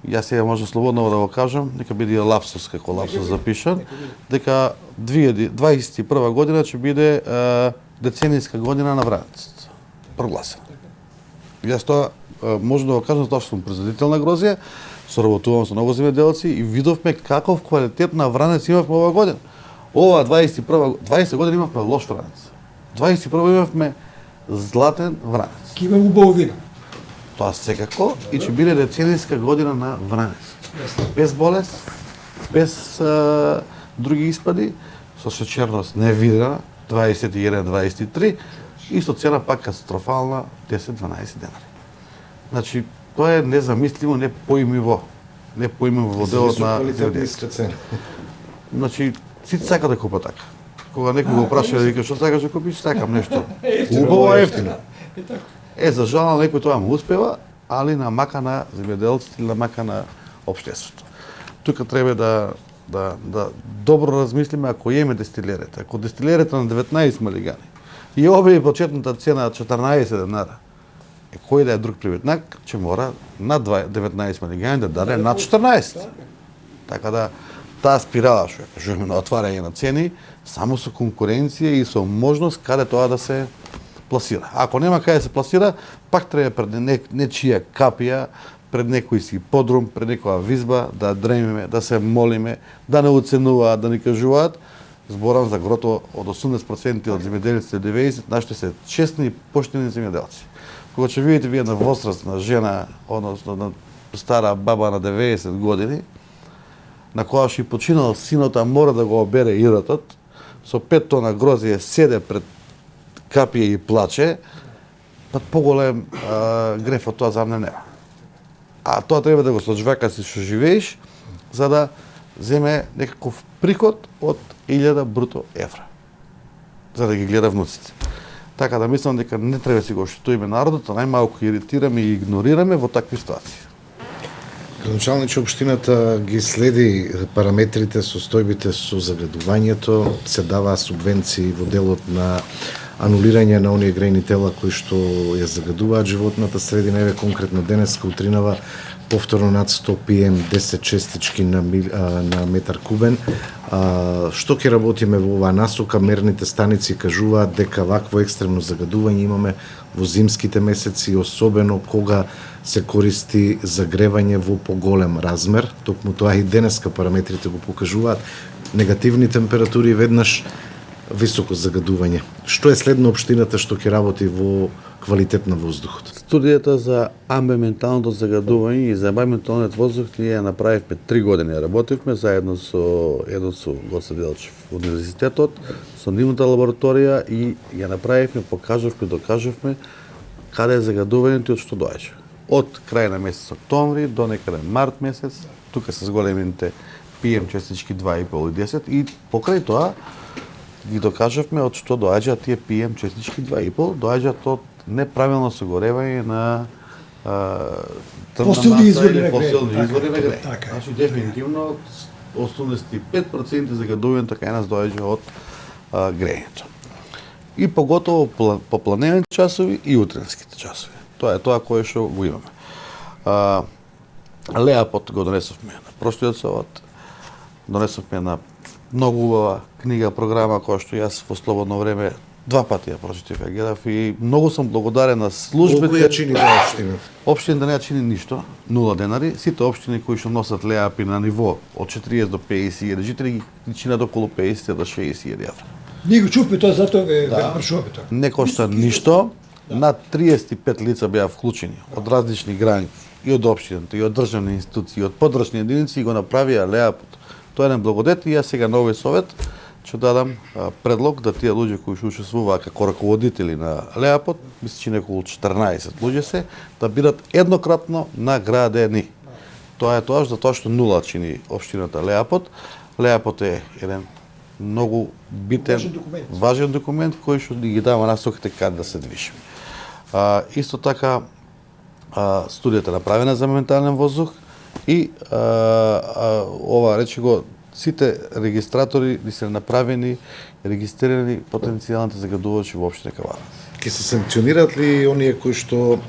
јас сега може слободно да го кажам, нека биде лапсус како лапсус запишан, дека 2021 година ќе биде деценијска година на Враницата. Прогласена. Јас тоа може да го кажам тоа што сум производител на грозје, соработувам со многу земјоделци и видовме каков квалитет на вранец имавме оваа година. Ова 20 година имавме лош вранец. 21 имавме златен вранец.
Ке имаме убаво вино.
Тоа секако и ќе биде деценијска година на вранец. Без болест, без други испади, со шеќерност невидена, 21-23 и со цена пак катастрофална 10-12 денари. Значи, тоа е незамисливо, непоимиво. Непоимиво во делот на
земјоделие.
Значи, сите сака да купат така. Кога некој го праша да вика што сакаш да купиш, сакам нешто. Убаво ефтино. За жал некој тоа му успева, али на мака на земјоделците или на мака на општеството. Тука треба да добро размислиме ако еме дестилерията. Ако дестилерията на 19 малигани и објави почетната цена 14 денара, Кој да е друг приветнак, ќе мора над 19 милиграми да даде над 14. Така да, таа спирала, што ја кажуваме на отварање на цени, само со конкуренција и со можност каде тоа да се пласира. Ако нема каде да се пласира, пак треба пред нечија капија, пред некој си подрум, пред некоја визба, да дремиме, да се молиме, да не оценуваат, да ни кажуваат. Зборам за грото од 80% од земјоделците до 90%, нашите се честни и поштени земјоделци. Кога ќе видите вие на возрастна жена, односно на стара баба на 90 години, на која што и починал синот, а мора да го обере иротот, со 5 тона грозие седе пред капија и плаче, па поголем греф од тоа за мене нема. А тоа треба да го соджвака си што живееш, за да земе некаков приход од 1000 бруто евра, за да ги гледа внуците. Така да мислам дека не треба си го штитуиме народот, а најмалку иритираме и игнорираме во такви ситуации.
Градоначалниче, општината ги следи параметрите, состојбите со заградувањето, се дава субвенции во делот на анулирање на оние грејни тела кои што ја загадуваат животната средина. Еве конкретно денеска утринава повторно над 100 PM 10 честички на метар кубен. Што ќе работиме во оваа насока? Мерните станици кажуваат дека вакво екстремно загадување имаме во зимските месеци, особено кога се користи загревање во поголем размер. Токму тоа и денеска параметрите го покажуваат. Негативни температури, веднаш високо загадување. Што е следно општината што ќе работи во квалитет на воздухот?
Студијата за амбиенталното загадување и за амбиенталниот воздух ние ја направивме 3 години. Работивме заедно со Гоце Делчев универзитетот, со нивната лабораторија и ја направивме, покажавме, докажавме каде е загадувањето и од што доаѓа. Од крај на месец октомври до некаде март месец, тука се зголемите PM честички 2,5 и 10 и покрај тоа ги докажавме од што доаѓаат тие PM честички 2,5, доаѓаат од неправилно согоревање на
Фосилни извори на
греје.
Така.
Значи дефинитивно 85% загадувањето кај нас доаѓа од грејењето. И поготово по планените часови и утренските часови. Тоа е тоа кое што го имаме. Леапот го донесовме на прошлиот совет, донесовме на многу убава книга, програма која што јас во слободно време 2 пати ја прочитав, ја гледав и многу сум благодарен на службите.
Колку ја чини за општината?
Општината не ја чини ништо, 0 денари. Сите општини кои што носат леапи на ниво од 40 до 50.000 жители ги чинат околу 50 до 60.000 евра.
Ние го чувме тоа, затоа ве прашуваме тоа.
Не кошта ништо. Над 35 лица беа вклучени од различни граници, и од општината, и од државни институции, и од подрачни единици, и го направија леапот. Тоа е еден благодет и јас сега на овој совет ќе дадам предлог да тие луѓе кои што учествуваат како раководители на леапот, мислам че околу 14 луѓе се, да бидат еднократно наградени. Тоа е тоа затоа што 0 чини општината леапот. Леапот е еден многу битен, важен документ кој што ги дава насоките каде да се движиме. Исто така, студијата направена за амбиентален воздух и ова, рече го, сите регистратори ли се направени, регистрирани потенцијалните загадувачи во општина Кавадар.
Ке се санкционираат ли оние кои што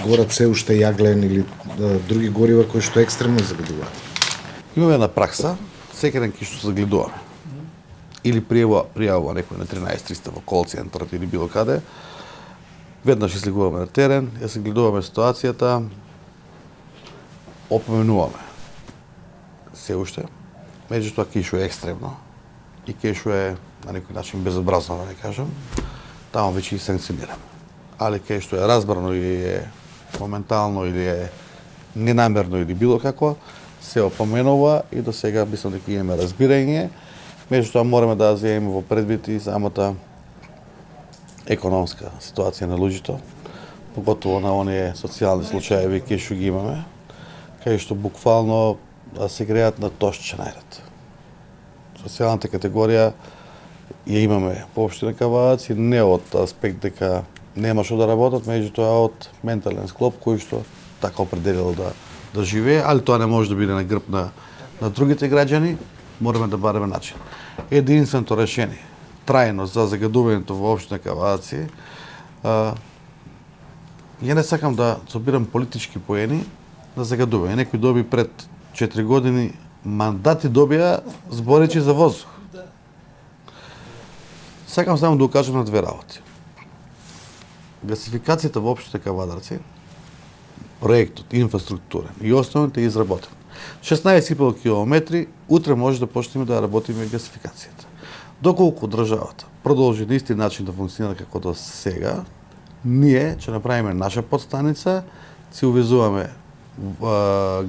горат се уште јаглен или други горива кои што екстремно загадуваат?
Имаме една пракса, секој ден кога што загледуваме или пријавува некој на 13300 во кол центарот или било каде, веднаш излегуваме на терен, ја се гледуваме ситуацијата, опоменуваме се уште, меѓутоа кај што е екстремно и кај што е на некој начин безобразно, да не кажам, таму веќе и санкционираме. Али кај што е разбрано или е моментално или е ненамерно или било како, се опоменува и до сега мислам дека имаме разбирање. Меѓутоа мораме да земеме во предвид и самата економска ситуација на луѓето, поготово на оние социјални случаеви кај што ги имаме, кај што буквално се греат на тошче најред. Социјалната категорија ја имаме во општина Кавадац и не од аспект дека нема што да работат, меѓутоа од ментален склоп кој што така определил да живее, али тоа не може да биде на грб на другите граѓани, мораме да бараме начин. Единственото решение, трајно за загадувањето во општина Кавадац, ја не сакам да собирам политички поени, да загадувам. Некој доби пред 4 години мандати добија зборечи за воздух. Сакам само да укажам на две работи. Гасификацијата во општина Кавадарци, проектот, инфраструктурен и основните е изработен. 16,5 километри, утре може да почнеме да работиме гасификацијата. Доколку државата продолжи на исти начин да функционира како до сега, ние ќе направиме наша подстаница, ќе увезуваме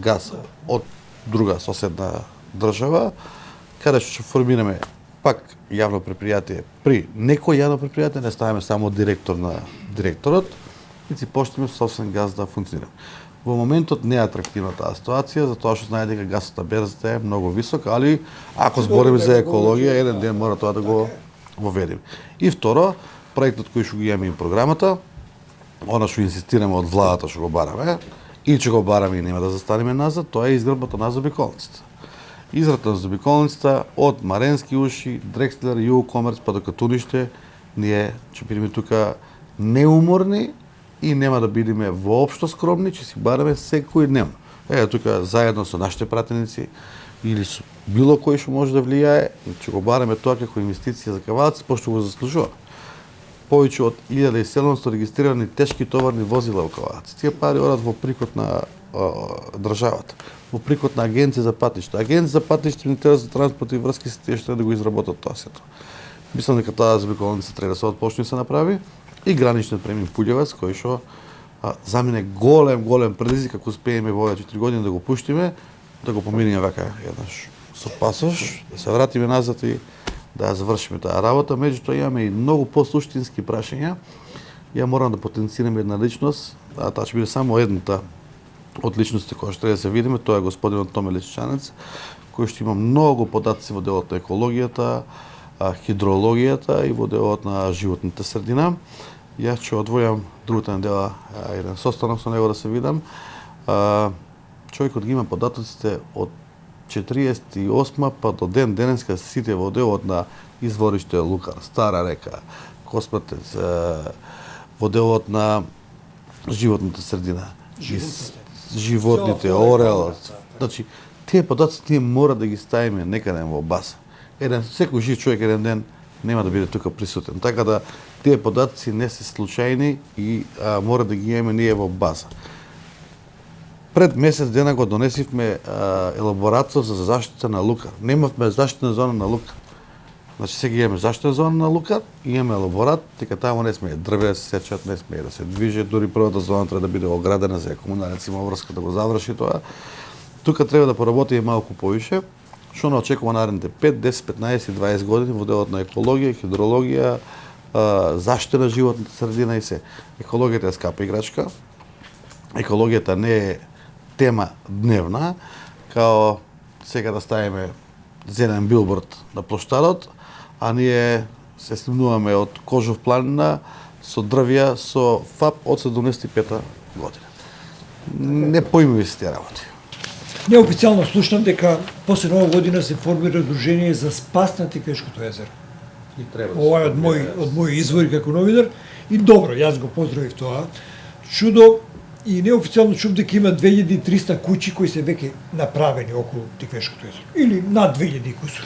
газ од друга соседна држава, каде што ќе формираме пак јавно предпријатие. При некој јавно предпријатие не ставаме само директор на директорот и ќе почнеме собствен газ да функционира. Во моментот не е атрактивна таа ситуација, затоа што знае дека газот на берзата е многу висок, али ако збориме за екологија, еден ден мора тоа да го воведеме. И второ, проектот кој што го имаме и програмата, она што инсистираме од владата што го бараме, и че го бараме и нема да застанеме назад, тоа е изградбата на заобиколницата. Изградбата на заобиколницата од Маренски уши, Дрекслер, Југокомерц па до Катуниште, ние ќе бидеме тука неуморни и нема да бидеме воопшто скромни, че си бараме секој дневно. Тука заедно со нашите пратеници или со било кој што може да влијае, че го бараме тоа како инвестиција за Кавадарци, пошто го заслужува. Повеќе од 1700 регистрирани тешки товарни возила во Кавадарци. Тие пари одат во приход на државата, во приход на агенција за патишта. Агенција за патишта ни треба за транспорт и врски се тие што треба да го изработат тоа сето. Мислам дека таа заобиколница треба да се отпочне да се направи и граничниот премин Пуѓевац, кој што за мене голем предизвик ако успееме во овие 4 години да го пуштиме, да го поминиме вака еднаш со пасош, да се вратиме назад и да завршиме таа работа. Меѓутоа имаме и многу посуштински прашања. Ја морам да потенцирам една личност, а таа ќе биде само едната од личности која што треба да се видиме, тоа е господинот Томе Личичанец, кој што има многу податци во делот на екологијата, хидрологијата и во делот на животната средина. Јас ќе одвојам другата недела еден состанок со него да се видам. Човекот ги има податоците од 48 па до ден денеска сите во делот на извориште Лукар, Стара река, Коспратец, во делот на животната средина, животните, орел. Значи, тие податоци тие мора да ги ставиме некаде во база. Секој жив човек еден ден нема да биде тука присутен. Така да тие податоци не се случајни и мора да ги имаме ние во база. Пред месец дена го донесивме елаборатот за заштита на Лукар. Немавме заштитна зона на Лукар. Значи сега имаме заштитна зона на Лукар и имаме елаборат, дека таму не смее дрве да се сечат, не смее да се движи, дури првата зона треба да биде оградена за комуналец има врска да го заврши тоа. Тука треба да поработиме малку повише, што не очекува наредните 5, 10, 15, 20 години во делот на екологија, хидрологија, заштита на животната средина и се. Екологијата е скапа играчка. Екологијата не е тема дневна, као сега да ставиме зелен билборд на плоштадот, а ние се снимуваме од Кожов планина со дрвја со ФАП од 75-та година. Не поимави се тие работи.
Неофицијално слушнам дека после нова година се формира Дружение за спас на Тиквешкото езеро. Ова е од мој извори како новинар и добро, јас го поздравив тоа. Чудо и неофицијално чув дека има 2300 куќи кои се веќе направени околу Тиквешкото езеро или над 2000 кусур.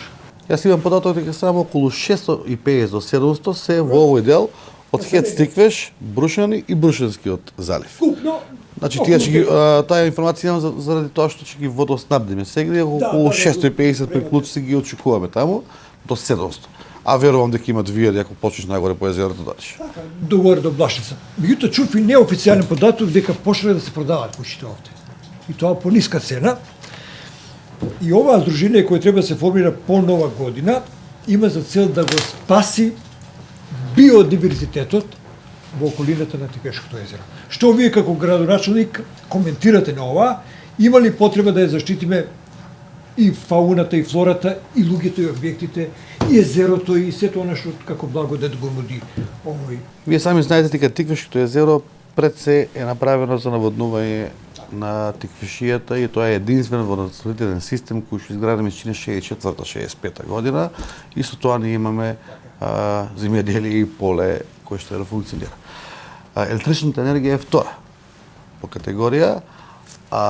Јас имам податок дека само околу 650 до 700 се во овој дел од Хец Тиквеш, Брушани и Брушанскиот залив.
Купно.
Значи тие ќе ги таа информација имам заради тоа што ќе ги водоснабдиме. Сега околу 650 приклучци ги очекуваме таму до 700. А верувам дека има 2000 ако почнеш нагоре по езерото дадеш.
Договор до Блашница. Меѓутоа чув и неофицијален податок дека почнале да се продаваат куќите овде. И тоа по ниска цена. И ова здружение кое треба да се формира по нова година има за цел да го спаси биодиверзитетот во околината на Тиквешкото езеро. Што вие како градоначалник коментирате на ова? Има ли потреба да ја заштитиме и фауната, и флората, и луѓето, и објектите, и езерото, и сето она што како благодет го нуди овој?
Вие сами знаете дека Тиквешкото езеро пред се е направено за наводнување на Тиквешијата и тоа е единствен водоснабдителен систем кој што изграден мислам 64-65 година и со тоа ние имаме земјоделие и поле кој што да функционира. електричната енергија е втора по категорија, а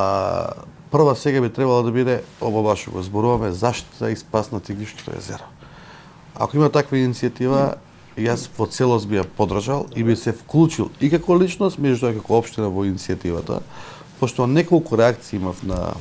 прва сега би требало да биде, оба баш го зборуваме, заштита и спас на Тигришкото езеро. Ако има таква иницијатива, јас во целост би ја поддржал и би се вклучил и како личност, меѓутоа како општина во иницијативата, пошто неколку реакции имав на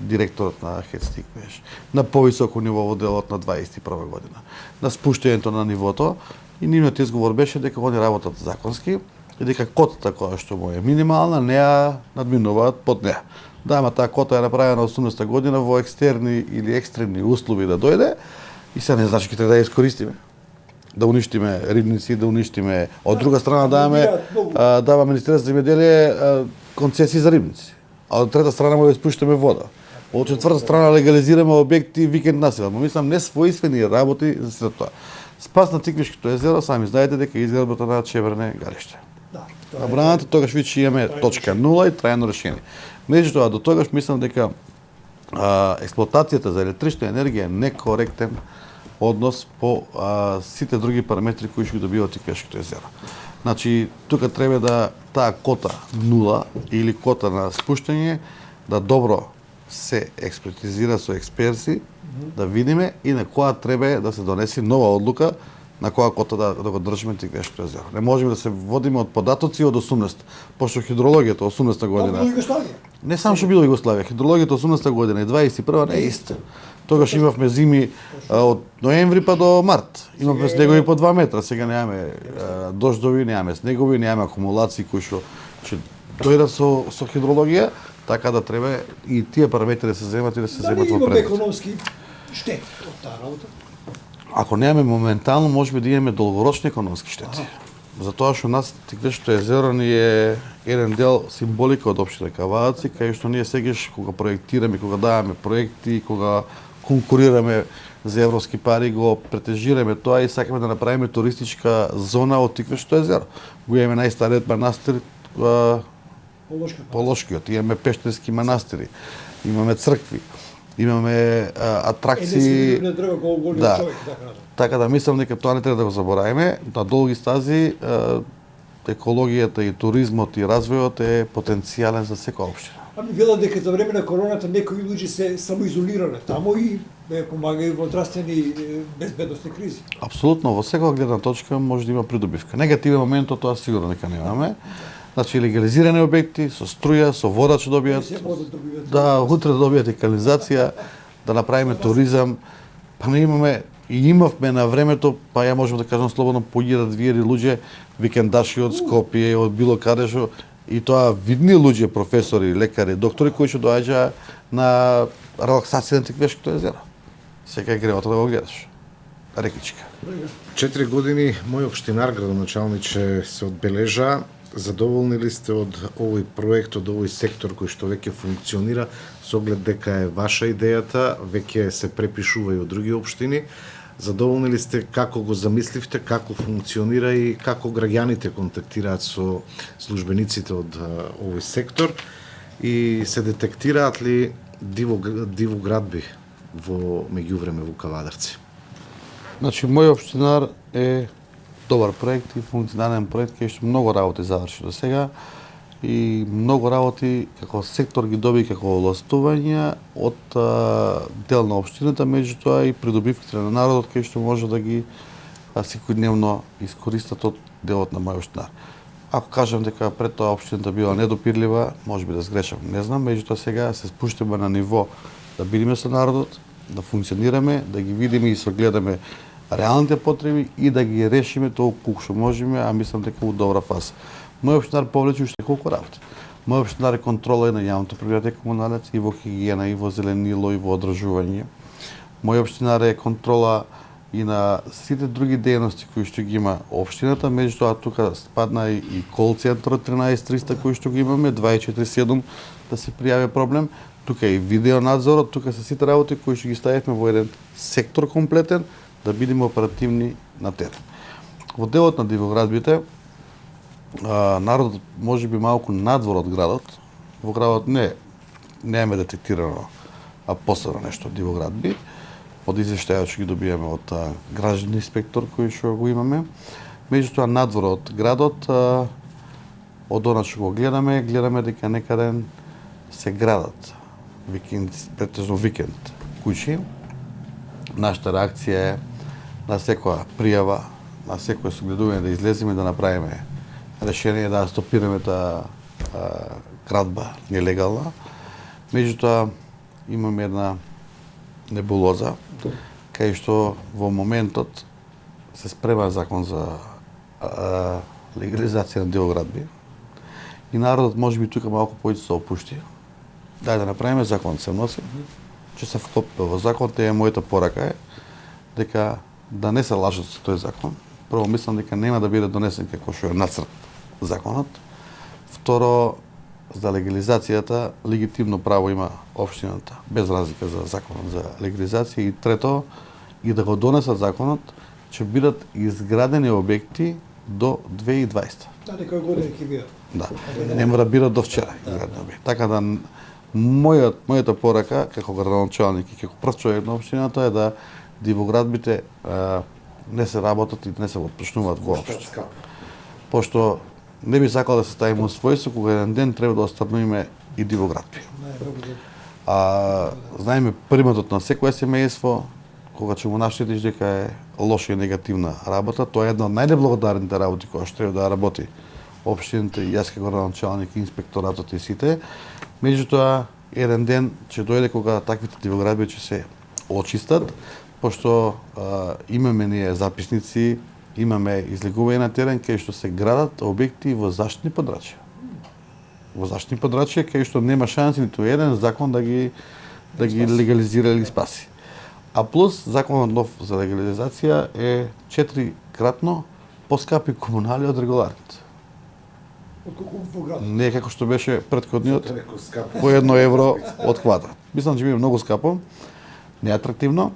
директорот на ХЕЦ Тиквеш, на повисоко ниво во делот на 21 година, на спуштањето на нивото, и нивниот изговор беше дека они работат законски и дека котата која што му е минимална не ја надминуваат под неа. Да, ама таа кота е направена 80 година во екстерни или екстремни услови да дојде и се не значи ќе треба да ја искористиме. Да уништиме рибници, да уништиме. Од друга страна дава Министерство за земјоделие концесии за рибници. А од трета страна му ја спуштаме вода. Од четврта страна легализираме објекти викенд населба. Мислам несвојствени работи за тоа. Спас на Тиквишкото езеро, сами знаете дека изградбата на Чебрне гариште. Набраната тогаш веќе имаме точка 0 и трајно решение. Меѓутоа до тогаш мислам дека експлоатацијата за електрична енергија е некоректен однос по сите други параметри кои што ги добива Тиквишкото езеро. Значи, тука треба да таа кота 0 или кота на спуштање да добро се експертизира со експерти, да видиме и на која треба да се донеси нова одлука на која кота да го држиме Тиквишкото езеро. Не можеме да се водиме од податоци од 18, пошто хидрологијата 18 година. Не само што било Југославија, хидрологијата 18 година и 21 не е иста. Тогаш имавме зими од ноември па до март. Имавме снегови по 2 метра, сега немаме дождови, немаме снегови, немаме акумулации кои што ќе дојдат со хидрологија, така да треба и тие параметри да се земат и да се земат во предвид.
Економски штети од таа работа?
Ако немаме моментално, можеби да имаме долгорочни економски штети. Затоа што нас Тиквишкото езеро ни е еден дел символика од општина Кавадаци, кај што ние сегаш кога проектираме, кога даваме проекти, кога конкурираме за европски пари, го претежираме тоа и сакаме да направиме туристичка зона од Тиквишкото езеро. Го имаме најстариот манастир Полошкиот, имаме пештерски манастири, имаме цркви, имаме атракции. Да. Така да мислам дека тоа не треба да го забораваме. На долги стази екологијата и туризмот и развојот е потенцијален за секоја општина.
Ами велат дека за време на короната некои луѓе се самоизолирале таму и помагају во здравствени безбедносни кризи.
Апсолутно, во секоја гледна точка може да има придобивка. Негативен момент од тоа сигурно дека немаме. Значи легализирани објекти со струја, со вода ќе добијат. Да, утре да добијат и канализација, да направиме туризам. Па не имаме и имавме на времето, па ја можам да кажам слободно, по 1000 луѓе викендаши од Скопје, од било каде што, и тоа видни луѓе, професори, лекари, доктори кои што доаѓа на релаксација на Тиквишкото езеро. Сега е гревото да го гледаш. Рекичка.
4 години мој општинар, градоначалниче, се одбележа. Задоволни ли сте од овој проект, од овој сектор кој што веќе функционира, со оглед дека е ваша идејата, веќе се препишува и од други општини? Задоволни ли сте како го замисливте, како функционира и како граѓаните контактираат со службениците од овој сектор и се детектираат ли дивоградби во меѓувреме во Кавадарци?
Значи, мој општинар е добар проект и функционален проект кај што многу работи заврши до сега и многу работи како сектор ги доби како овластувања од дел на општината, меѓутоа и придобивките на народот кај што може да ги секојдневно искористат од делот на мој општинар. Ако кажам дека пред тоа општината била недопирлива, можеби да сгрешам, не знам, меѓутоа сега се спуштаме на ниво да бидеме со народот, да функционираме, да ги видиме и согледаме реалните потреби и да ги решиме толку колку што можеме, а мислам дека во добра фаза. Мој општинар повлече уште колку работи. Мој општинар е контрола и на јавното предпријатие комуналец, и во хигиена, и во зеленило, и во одржување. Мој општинар е контрола и на сите други дејности кои што ги има општината, меѓутоа тука спадна и кол центарот 13300 кој што го имаме, 247 да се пријави проблем. Тука е и видеонадзорот, тука се сите работи кои што ги ставивме во еден сектор комплетен, да бидеме оперативни на терен. Во делот на дивоградбите, народот може би малку надвор од градот. Во градот немаме детектирано посебно нешто дивоградби. Од извештајот што ги добиваме од граждан инспектор кој што го имаме. Меѓутоа надвор од градот, од она што го гледаме дека некаде се градат викенд, претежно викенд куќи. Нашата реакција е на секоја пријава, на секој согледување да излеземе да направиме решение да стопираме таа градба нелегална. Меѓутоа имаме една небулоза кај што во моментот се спрема закон за легализација на делоградби и народот можеби тука малку повеќе се опушти. Дај да направиме закон се носи. Че се вклопи во закон, е мојата порака е дека да не се лажат со тој закон. Прво мислам дека нема да биде донесен како што е нацрт законот. Второ, за легализацијата легитимно право има општината, без разлика за законот за легализација. И трето, и да го донесат законот, ќе бидат изградени објекти до 2020.
Да, дека година ќе бидат.
Да, не мора да бидат до вчера изградени објекти. Така да мојата порака како градоначалник и како прв човек на општината е да дивоградбите не се работат и не се отпочнуваат воопшто. Пошто не би сакал да се ставиме во својство кога еден ден треба да остануваме и дивоградби. Знаеме приматот на секое семејство, кога ќе му наштетиш дека е лоша и негативна работа, тоа е една од најнеблагодарните работи која што треба да работи општината и јас како градоначалник и инспекторатот и сите. Меѓутоа, еден ден ќе дојде кога таквите дивоградби ќе се очистат, пошто имаме ние записници, имаме излегување на терен кај што се градат објекти во заштитни подрачја. Во заштитни подрачја кај што нема шанси ниту еден закон да ги легализира или спаси. А плюс законот нов за легализација е 4-кратно поскапи комунали од регуларните. Не како што беше претходниот по 1 евро од квадрат. Мислам, че биде многу скапо, неатрактивно,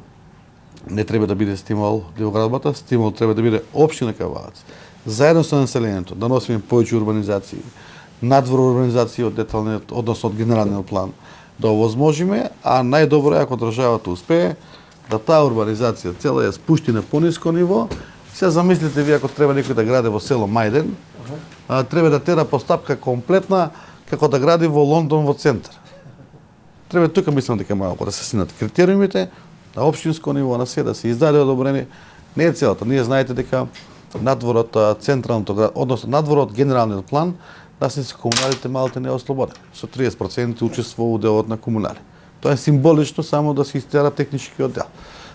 не треба да биде стимул дивоградбата, стимул треба да биде општина Кавадарци. Заедно со населението да носиме повеќе урбанизации, надвор урбанизации од деталниот, односно од генералниот план, да овозможиме, а најдобро е ако државата успее да таа урбанизација цела ја спушти на пониско ниво. Се замислите ви ако треба некој да гради во село Мајден, треба да тера постапка комплетна како да гради во Лондон во центар. Треба тука мислам дека малку да се снат критериумите на општинско ниво, на се да се издаде одобрение. Не е целата. Ние знаете дека надворот централното град, односно надворот генералниот план, да се комуналите малте не е ослободен. Со 30% учество уделот на комунали. Тоа е символично само да се истера техничкиот дел.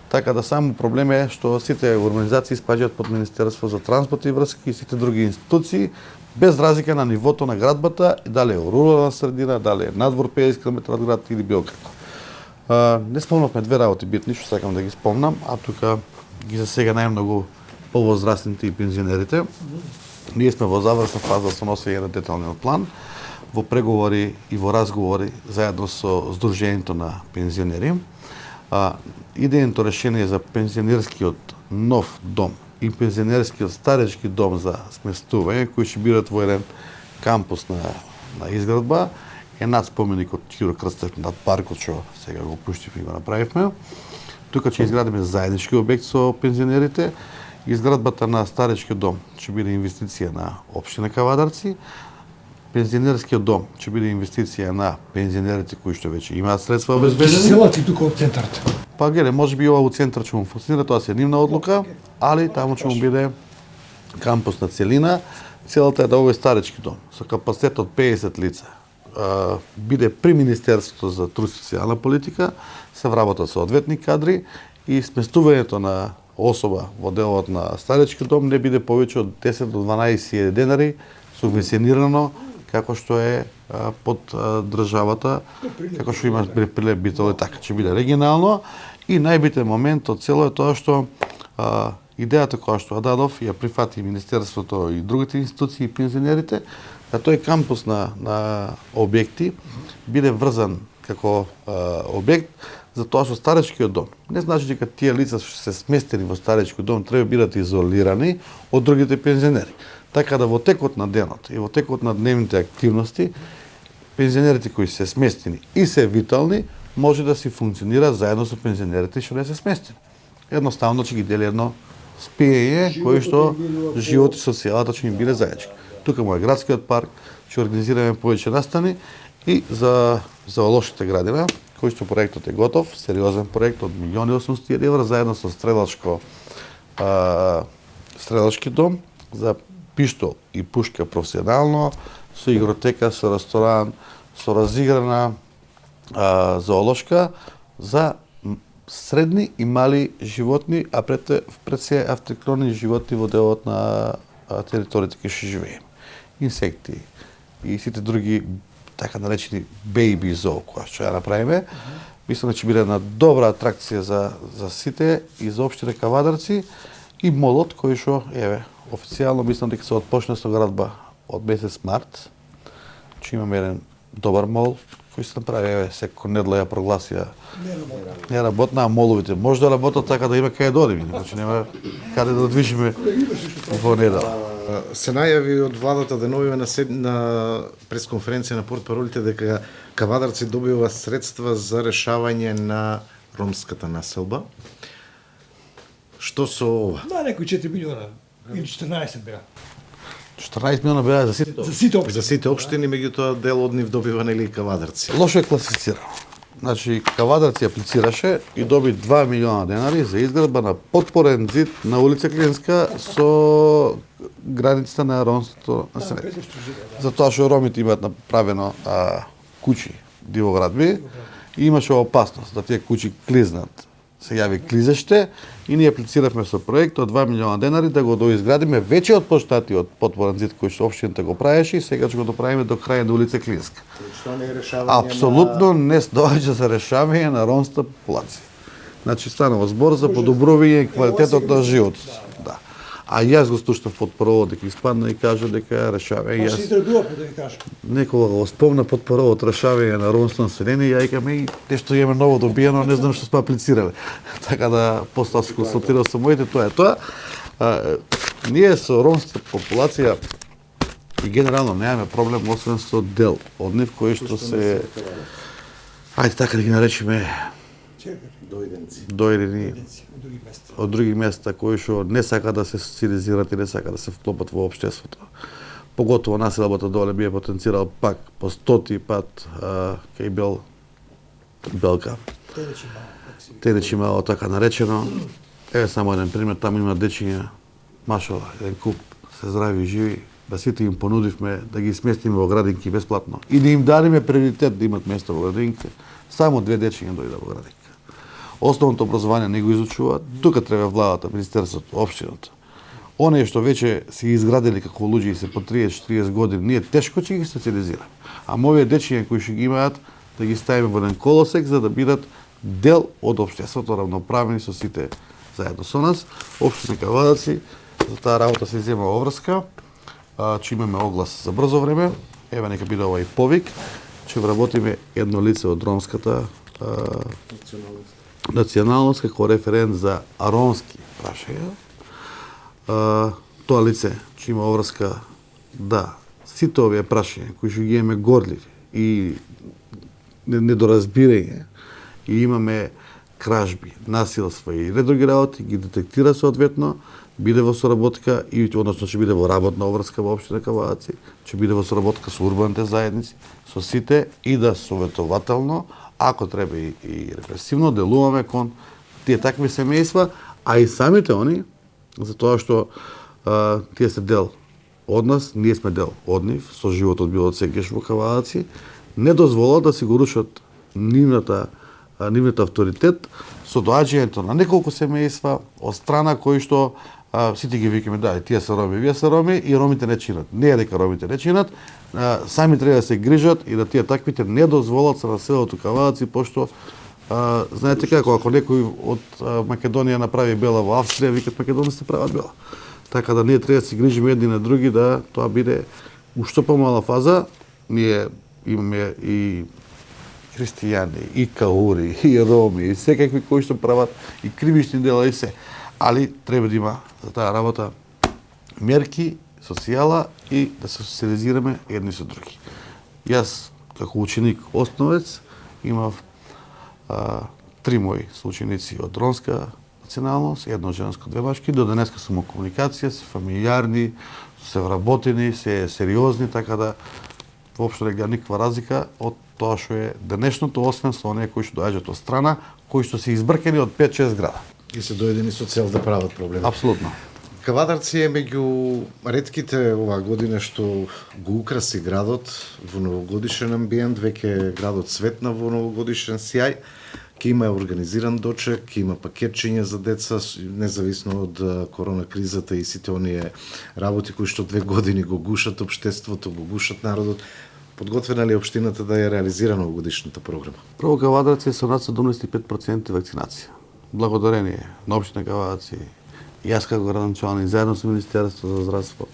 Така да само проблем е што сите урбанизации спаѓаат под Министерство за транспорт и врски и сите други институции, без разлика на нивото на градбата, дали е рурална средина, дали е надвор 50 км од град или било како. Не спомнавме две работи битни, што сакам да ги спомнам, а тука ги засега најмногу повозрастните и пензионерите. Ние сме во завршна фаза со носење на деталниот план, во преговори и во разговори заедно со Сдруженијето на пензионери. Идејното решение за пензионерскиот нов дом и пензионерскиот старечки дом за сместување, кои ќе бидат во еден кампус на изградба, е над споменикот Ќиро Крстев, над паркот што сега го пуштивме и го направивме. Тука ќе изградиме заеднички објект со пензионерите. Изградбата на старечкиот дом ќе биде инвестиција на општина Кавадарци. Пензионерскиот дом ќе биде инвестиција на пензионерите кои што веќе имаат средства обезбедени.
Селата и тука од центарот.
Па гледа, можеби ова у центар ќе му функционира, тоа се нивна одлука, али таму ќе му биде кампусна целина. Целата е да овој старечки дом со капацитет од 50 лица биде при Министерството за труд и социјална политика, се вработат соодветни кадри и сместувањето на особа во делот на старечки дом не биде повеќе од 10 до 12 денари субвенционирано како што е под државата, како што има бител и така, ќе биде регионално. И најбитен момент од цело е тоа што идејата која што дадов ја прифати Министерството и другите институции и пензионерите, да тој кампус на објекти биде врзан како објект за тоа што старечкиот дом. Не значи дека тие лица што се сместени во старечкиот дом треба бидат изолирани од другите пензионери. Така да во текот на денот и во текот на дневните активности, пензионерите кои се сместени и се витални, може да си функционира заедно со пензионерите што не се сместени. Едноставно ќе ги дели едно спиење кои што живот и социјалата ќе им биде заеднички. Тука му е градскиот парк, ќе организираме повеќе настани и за зоолошката градина, кој што проектот е готов, сериозен проект од 1.800.000 евра заедно со стрелачки дом за пиштол и пушка професионално, со игротека, со ресторан, со разиграна зоолошка за средни и мали животни, а пред се автохтони животни во делот на територијата кај што живееме. Инсекти и сите други така наречени бейби зоо која што ја направиме. Мислам дека ќе биде една добра атракција за сите и за општина Кавадарци и молот кој што официјално мислам дека се отпочна со градба од месец март. Ќе имаме еден добар мол кој се направи секој недела ја прогласија. Не работна, а моловите може да работат така да има каде да одиме, значи нема каде да движиме во недела.
Се најави од владата деновиве на пресконференција на портпаролите дека Кавадарци добива средства за решавање на ромската населба. Што со ова?
Да, некои 4 милиона или 14 беа.
14 милиона беа за сите.
За сите општини.
За сите општини, меѓутоа дел од нив добива нели и Кавадарци.
Лошо е класифицирано. Значи, Кавадарци аплицираше и доби 2 милиона денари за изградба на подпорен зид на улица Клинска со границата на ромското население. Затоа што ромите имаат направено куќи дивоградби и имаше опасност да тие куќи клизнат. Се јави клизеште и ние аплициравме со проект од 2 милиона денари да го доизградиме веќе од поштатиот подпорен зид кој што општината го правеше и сега ќе го доправиме до крај на улица Клинска.
Што не е решавање
Апсолутно не доаѓа за решавање на ромската популација. Значи станува збор за подобрување квалитетот на живот. Да. А јас го слушнав потпоролот дека испадна и кажа дека решавање.
Јас се трудува да ви кажам.
Некога го спомна потпоролот решавање на ромското население, ја викам и нешто имаме ново добиено, не знам што сме аплицирале. Така да после се консултирал со моите, тоа е тоа. Ние со ромската популација и генерално немаме проблем освен со дел од нив кои што се ајде така да ги наречеме дојдени од други места кои што не сака да се социализираат и не сака да се вклопат во општеството. Поготово населбата доле би ја потенцирал пак по 100 пат кај Белка. Тенечи мало така наречено. Еве само еден пример, таму има дечиња, машала, еден куп, се здрави и живи, да сите им понудивме да ги сместиме во градинки бесплатно и да им дадеме приоритет да имат место во градинките. Само 2 дечиња дојда во градинка. Основното образование не го изучуваат, тука треба владата, министерството, општината. Оние што веќе се изградили како луѓе и се по 30-40 години, ние тешко ќе ги социализираме. А овие дечиња кои ќе ги имаат, да ги ставиме во еден колосек за да бидат дел од општеството, равноправени со сите заедно со нас. Општина Кавадарци, за таа работа се иззема обврска, ќе имаме оглас за брзо време, еве нека биде ова и повик, ќе вработиме едно лице од ромската националност како референт за ромски прашања. Тоа лице ќе има обврска да сите овие прашања кои што ги имаме горливи и недоразбирање и имаме кражби, насилство и ред други работи, ги детектира соодветно, биде во соработка и односно ќе биде во работна обврска во општина Кавадарци, ќе биде во соработка со урбаните заедници, со сите и да советователно, ако треба и репресивно делуваме кон тие такви семејства, а и самите они, затоа што тие се дел од нас, ние сме дел од нив, со животот било од секогаш во Кавадарци, не дозволат да си го рушат нивната авторитет со доаѓањето на неколку семејства од страна кои што сите ги викаме да, тие се роми, вие се роми и ромите не чинат. Не е дека ромите не чинат, сами треба да се грижат и да тие таквите не дозволат со населото Кавадарци, пошто знаете како, ако некој од Македонија направи бела во Австрија, викат македонците прават бела. Така да ние треба да се грижиме едни на други да тоа биде ушто помала фаза. Ние имаме и христијани, и каури, и роми, и секакви кои што прават и кривични дела и се. Али треба да има за таа работа мерки, социјала и да се социализираме едни со други. Јас, како ученик основец, имав 3 мои соученици од ромска националност, едно женско, две мачки. До денеска сум во комуникација, се фамилиарни, се вработени, се сериозни, така да воопшто не гледам никаква разлика од тоа што е денешното, освен со оние кои што доаѓаат од страна, кои што се избркани од 5-6 града.
И се дојдени со цел да прават проблеми.
Апсолутно.
Кавадарци е меѓу ретките оваа година што го украси градот во новогодишен амбиент, веќе градот светна во новогодишен сјај, ќе има организиран дочек, ќе има пакетчиња за деца, независно од корона кризата и сите оние работи кои што 2 години го гушат општеството, го гушат народот. Подготвена ли е општината да ја реализира новогодишната програма?
Прво Кавадарци е со над 75% вакцинација. Благодарение на општина Кавадарци, јас како градоначалник заедно со Министерството за здравство,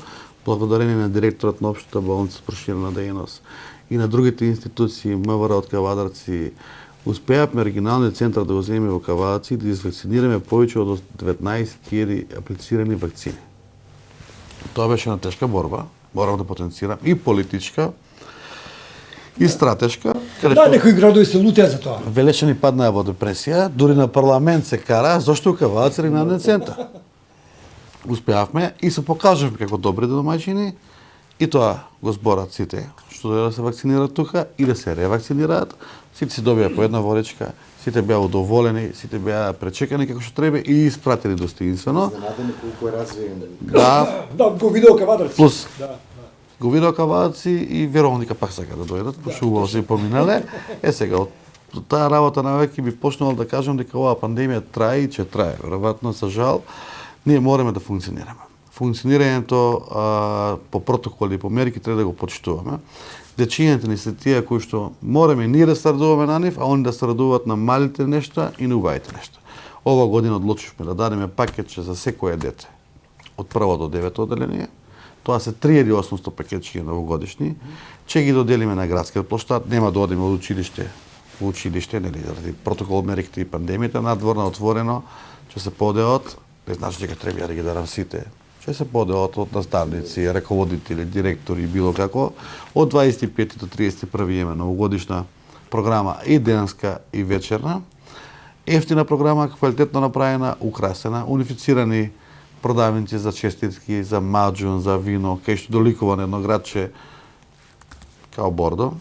благодарение на директорот на општата болница за проширена дејност и на другите институции МВР од Кавадарци, успеавме регионалниот центар да го земеме во Кавадарци и да извакцинираме повеќе од 19.000 аплицирани вакцини. Тоа беше една тешка борба, морам да потенцирам и политичка, и стратешка.
Да, некои градови се лутеа за тоа.
Велешани паднаа во депресија, дури на парламент се кара, зашто Кавадарци е регионалниот центар. Успеавме и се покажавме како добри домаќини, и тоа го зборат сите, што да се вакцинираат тука и да се ревакцинираат. Сите си добија по една волечка, сите беа удоволени, сите беа пречекани како што треба и испратени достоинствено.
Изненадени колку е развиен.
Да,
Да, го видео Кавадарци.
плюс
Да.
го видео Кавадарци и верувам дека пак сака да дојдат, пошто убаво се поминале. Сега од таа работа на веќе би почнал да кажам дека оваа пандемија трае и ќе трае. Веројатно за жал ние мораме да функционираме. Функционирањето по протоколи и по мерки треба да го почитуваме. Дечињата ни се тие кои што мораме ние да се радуваме на нив, а они да се радуваат на малите нешта и на убавите нешта. Ова година одлучивме да дадеме пакетче за секое дете од прво до 9 одделение. Тоа се 3800 пакетчиња новогодишни. Ќе ги доделиме на градскиот плоштад, нема да одиме од училиште во училиште, нели, заради протокол мерките и пандемијата, надворно отворено, ќе се поделат, не значи дека треба да ги дарам сите. Ќе се поделат од наставници, раководители, директори, било како. Од 25 до 31 имаме новогодишна програма и денска и вечерна. Ефтина програма, квалитетно направена, украсена, унифицирани продавници за честитки, за маџун, за вино, кај што доликува на едно градче као Бордо.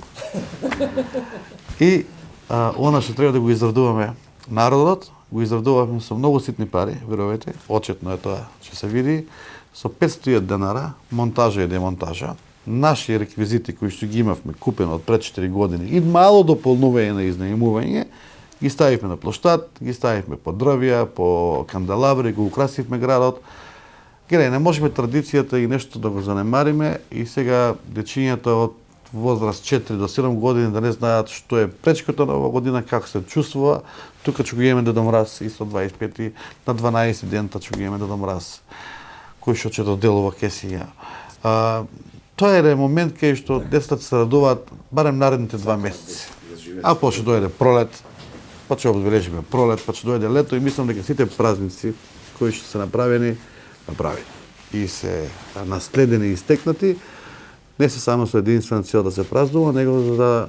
И она што треба да го израдуваме народот, го израдувавме со многу ситни пари, верувате, очетно е тоа, ќе се види, со 500 денара, монтажа и демонтажа, наши реквизити кои што ги имавме купено од пред 4 години и мало дополнување на изнаемување, ги ставивме на плоштад, ги ставивме по дрвја, по канделабри, го украсивме градот. Гледај, не можеме традицијата и нешто да го занемариме и сега дечињата од возраст 4 до 7 години да не знаат што е пречката на оваа година, како се чувствува. Тука ќе го имаме Дедо Мраз, исто 25 на 12 дента ќе го имаме Дедо Мраз, кој што ќе доделува кесија. Тоа е момент кај што децата се радуваат барем наредните 2 месеци. А после дојде пролет, па ќе обележиме пролет, па ќе дојде лето и мислам дека сите празници кои што се направени и се наследени и стекнати, не се само со единствен цел да се празнува, него за да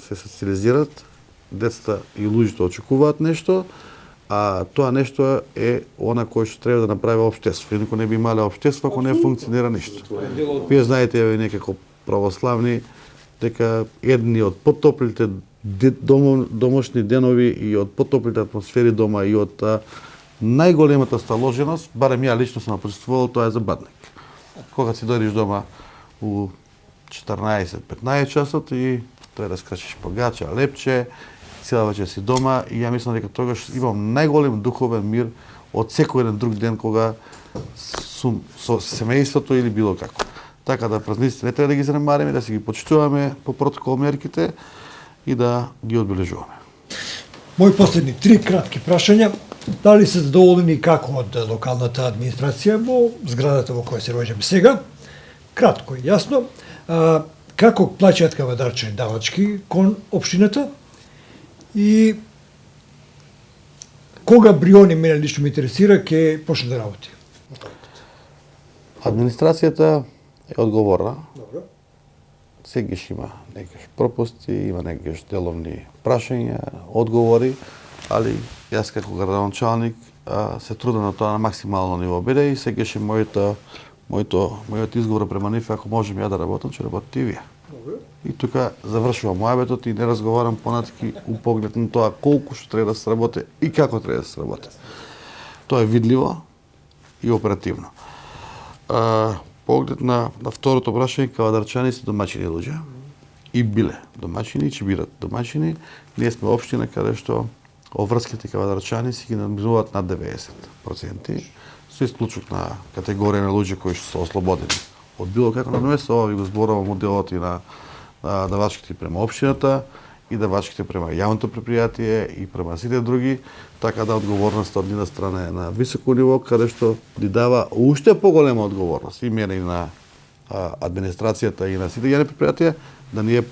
се социализират, децата и луѓето очекуваат нешто, а тоа нешто е она кој што треба да направи општество. Инаку не би имале општество ако не функционира ништо. Вие знаете, еве некако православни, дека едни од потоплите домошни денови и од потоплите атмосфери дома и од најголемата сталоженост, барем ја лично сум присуствувал, тоа е за бадник. Кога си дојдеш дома у 14-15 часот и треба да скршиш погача, лепче, цела вечер си дома и ја мислам дека тогаш имам најголем духовен мир од секој еден друг ден кога сум со семејството или било како. Така да празниците не треба да ги занемариме, да си ги почитуваме по протокол мерките и да ги одбележуваме.
Мои последни 3 кратки прашања. Дали се задоволени како од локалната администрација во зградата во која се наоѓаме сега? Кратко и јасно. Како плаќаат кавадарчани давачки кон општината? И кога Бриони, мене лично ме интересира, ќе почне да работи?
Администрацијата е одговорна.
Добро.
Сегаш има некои пропусти, има некои деловни прашања, одговори, али јас како градоначалник се трудам на тоа на максимално ниво биде и сегаш мојот изговор према нив, ако можем ја да работам, ќе работите и вие. И тука завршувам мојабетот и не разговарам понатаки у поглед на тоа колку што треба да се работи и како треба да се работи. Тоа е видливо и оперативно. Поглед на второто прашање, кавадарчани се домаќини луѓе и биле домаќини, ќе бидат домаќини. Ние сме општина каде што оврските кавадарчани си ги надминуваат над 90%, со исклучок на категорија на луѓе кои што се ослободени од било како надмество. Ова ви го зборувам моделот и на давачките према општината и давачките према јавното предпријатие и према сите други, така да одговорноста од една страна е на високо ниво, каде што ни дава уште поголема одговорност и мене и на администрацијата и на сите јавни предпријатија да ни е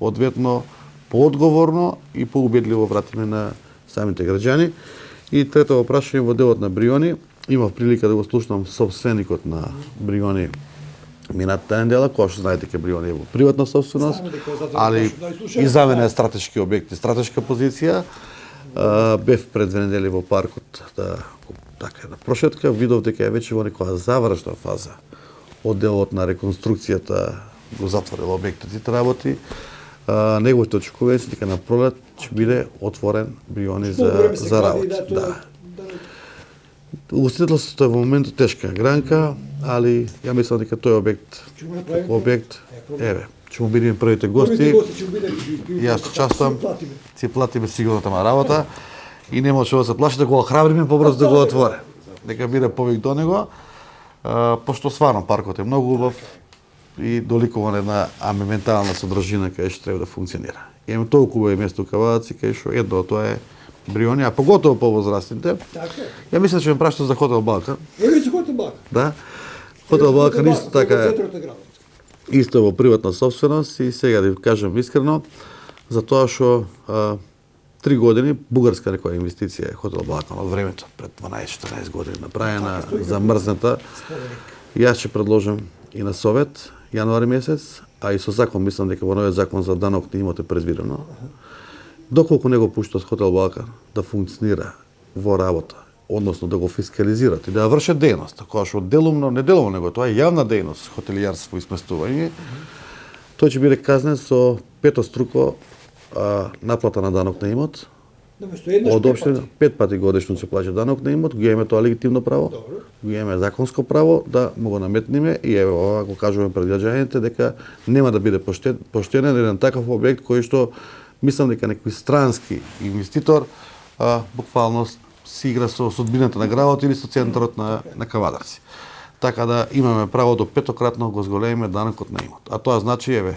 одветно поодговорно и поубедливо вратиме на самите граѓани. И трето прашање во делот на Бриони, имав прилика да го слушнам собственикот на Бриони минатата недела, која што знаете дека Бриони е во приватна собственост, али и за мене е стратешки објект и стратешка позиција. Бев пред 2 недели во паркот така на прошетка, видов дека е веќе во некоја завршна фаза од делот на реконструкцијата, го затворил објектот и работи. Неговите очекувања се дека на пролет ќе биде отворен Бриони за работа. Да. Угостителството е во моментот тешка гранка, али ја мислам дека тој објект, ќе му бидеме првите гости. Јас ќе частам, ќе платиме сигурно тама работа и нема што да се плаши да го охрабриме побрзо да го отворе. Нека биде повик до него, пошто стварно паркот е многу убав и доликува една амбиентална содржина кај што треба да функционира. Имаме толку убави место у Кавадаци кај што едно од тоа е Бриони, а поготово повозрастните. Ја мислам че ме прашате за Хотел Балкан.
За Хотел Балкан.
Да. Хотел Балкан исто така е исто во приватна собственост и сега да ви кажам искрено за тоа што 3 години бугарска некоја инвестиција е Хотел Балкан од времето пред 12-14 години направена, замрзната. Јас ќе предложам и на совет јануари месец, а и со закон мислам дека во новиот закон за данок на имот е предвидено. Доколку не го пуштат Хотел Балкан да функционира во работа, односно да го фискализират и да вршат дејност, која што делумно, не делумно, него тоа е јавна дејност, хотелијарство и сместување, тој ќе биде казнен со петоструко наплата на данок на имот. Од општина 5 пати годишно се плаќа данок на имот, го имаме тоа легитимно право, го имаме законско право да му го наметниме и еве ова го кажуваме пред граѓаните дека нема да биде поштенен еден таков објект кој што мислам дека некој странски инвеститор буквално си игра со судбината на градот или со центарот на Кавадарци. Така да имаме право до петократно го зголемиме данокот на имот. А тоа значи еве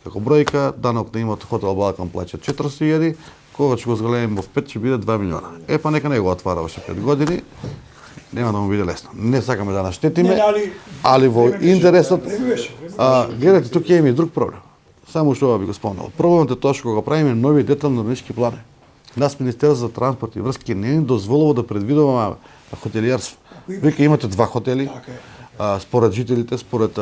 како бројка данок на имот Хотел Балкан плаќа 400.000, кога ќе го зголемиме во 5 ќе биде 2 милиона. Па нека не го отвара уште 5 години. Нема да му биде лесно. Не сакаме да наштетиме, али во интересот гледате тука има и друг проблем. Само што ова би го спомнал. Проблемот е тоа што кога правиме нови детални урбанистички планови, нас Министерство за транспорт и врски не ни дозволува да предвидуваме хотелијарство. Веќе имате 2 хотели, според жителите, според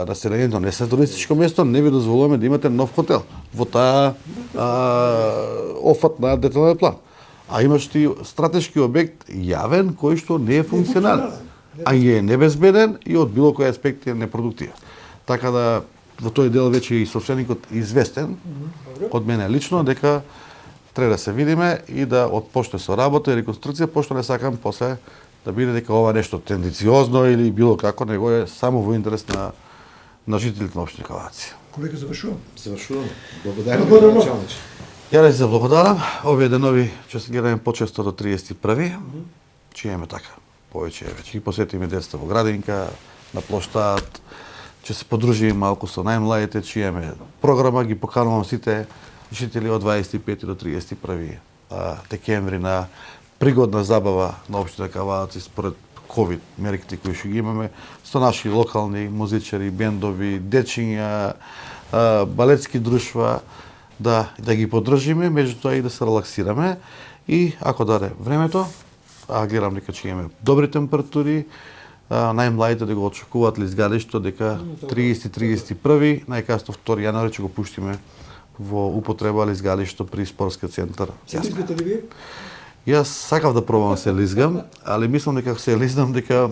населението, не се туристичко место, не ви дозволуваме да имате нов хотел во таа офат на деталниот план. А имаш ти стратешки објект јавен кој што не е функционален, а е небезбеден и од било кој аспект е непродуктивен. Така да во тој дел веќе и собственикот известен од мене лично дека треба да се видиме и да отпочне со работа и реконструкција, пошто не сакам после да биде дека ова нешто тенденциозно или било како, него е само во интерес на жителите на општина Кавадаци.
Колега, завршувам.
Завршуваме. Благодарам, началниче.
Ја да се заблагодарам. Овие денови ќе се гледаме почесто до 31. Ќе имаме така повеќе, ќе ги посетиме децата во градинка, на плоштад, ќе се подружиме малку со најмладите, ќе имаме програма, ги поканувам сите жители од 25 до 31 декември на пригодна забава на општина Кавадаци според ковид мерките кои што ги имаме, со наши локални музичари, бендови, дечиња, балетски друштва, да ги поддржиме, меѓутоа и да се релаксираме и ако даде времето, гледам дека ќе имаме добри температури, најмладите да го очекуваат лизгалишто дека 30-31, најкасно 2 јануари ќе го пуштиме во употреба лизгалишто при спортскиот центар.
Се лизгате ли ви?
Јас сакав да пробам да се лизгам, али мислам дека ако се лизнам дека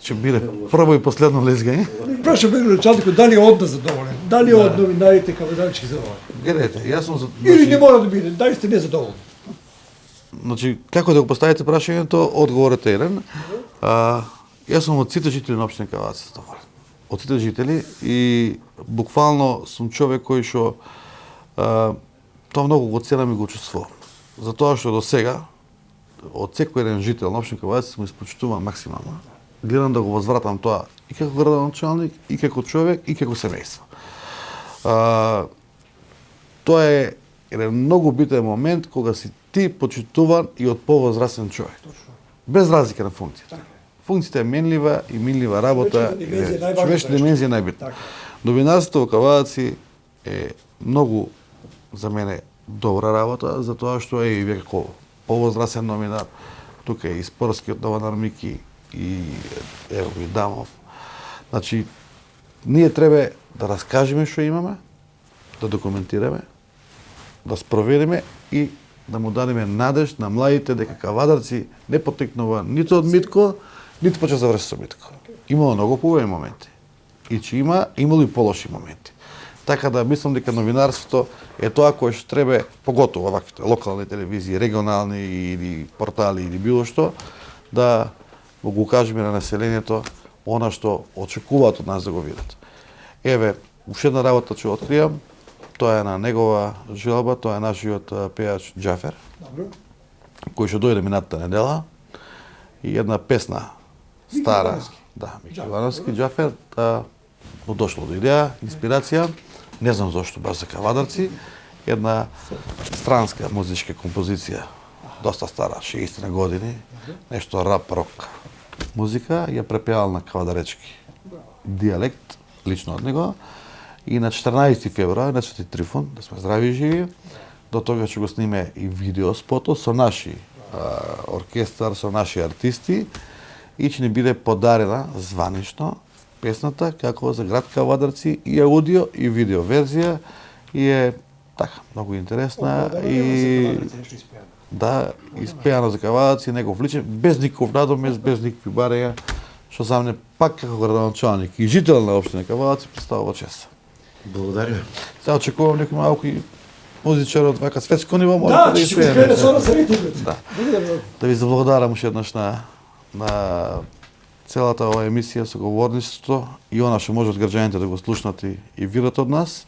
ќе биде прво и последно лизгање.
Прашам градоначалникот дали од нас задоволен, дали од новинарите кавадарчки задоволен.
Гледайте, јас сум
Или не мора да биде, дали сте незадоволни.
Значи, како да го поставите прашањето, одговорот е еден. Јас сум од сите жители на општина Кавадарци задоволен. Од сите жители и буквално сум човек кој што тоа многу го ценам и го чувствувам. Затоа што до сега од секој еден жител на општина Кавадарци му испочитувам максимално. Гледам да го возвратам тоа и како градоначалник, и како човек, и како семејство. Тоа е еден многу битен момент кога си ти почитуван и од повозрастен човек. Без разлика на функцијата. Функцијата е менлива и минлива работа. Човечна димензија е најбитна. Новинарството во Кавадарци е многу за мене добра работа, затоа што е и вие како повозрастен новинар, тука е и спортскиот новинар Мики и ево и Дамов. Значи, ние треба да раскажеме што имаме, да документираме, да спроведеме и да му дадеме надеж на младите дека Кавадарци не потекнува ниту од Митко, ниту па ќе заврши со Митко. Имало многу поубави моменти. И че имало и полоши моменти. Така да мислам дека новинарството е тоа кое што треба, поготово ваквите локални телевизии, регионални или портали или било што, да го кажеме на населението она што очекуваат од нас да го видат. Еве, уште една работа ќе откријам. Тоа е на негова желба, тоа е нашиот пејач Џафер, кој што дојде минатата недела и една песна стара, Мики Ивановски, Џафер, му дошло до идеја, инспирација, не знам зошто баш за Кавадарци, една странска музичка композиција, доста стара, 60 на години, нешто рап-рок музика, ја препеал на кавадаречки диалект, лично од него. И на 14 февруари на Свети Трифон, да сме здрави и живи, до тога ќе го сниме и видеоспото со наши оркестар, со наши артисти и ќе ни биде подарена званично песната како за град Кавадарци и аудио и видео верзија и е така многу интересна и да испеано за Кавадарци, негов личен, без никаков надомес, без никакви барења, што за мене пак како градоначалник и жител на општина Кавадарци представува чест.
Благодаря.
Сега очекувам некој малку и музичар од вака светско ниво, може
Да,
да
ќе се спее со нас ритмот.
Да. Да ви заблагодарам уште еднаш на целата оваа емисија со говорништвото и она што може од граѓаните да го слушнат и видат од нас.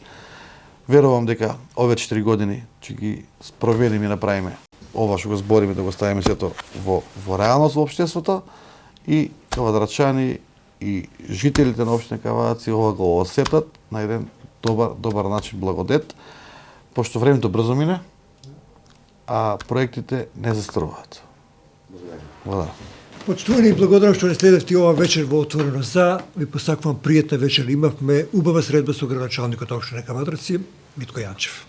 Верувам дека овие 4 години ќе ги спроведиме и направиме ова што го збориме, да го ставиме сето во реалност во општеството и кавадарчани и жителите на општина Кавадарци ова го осетат на еден добар начин, благодет, пошто времето брзо мине, а проектите не застаруваат. Благодарам.
Почитувани и благодарам што не следевте ова вечер во Отворено за. Ви посакувам пријатна вечер. Имавме убава средба со градоначалникот општина Кавадарци, Митко Јанчев.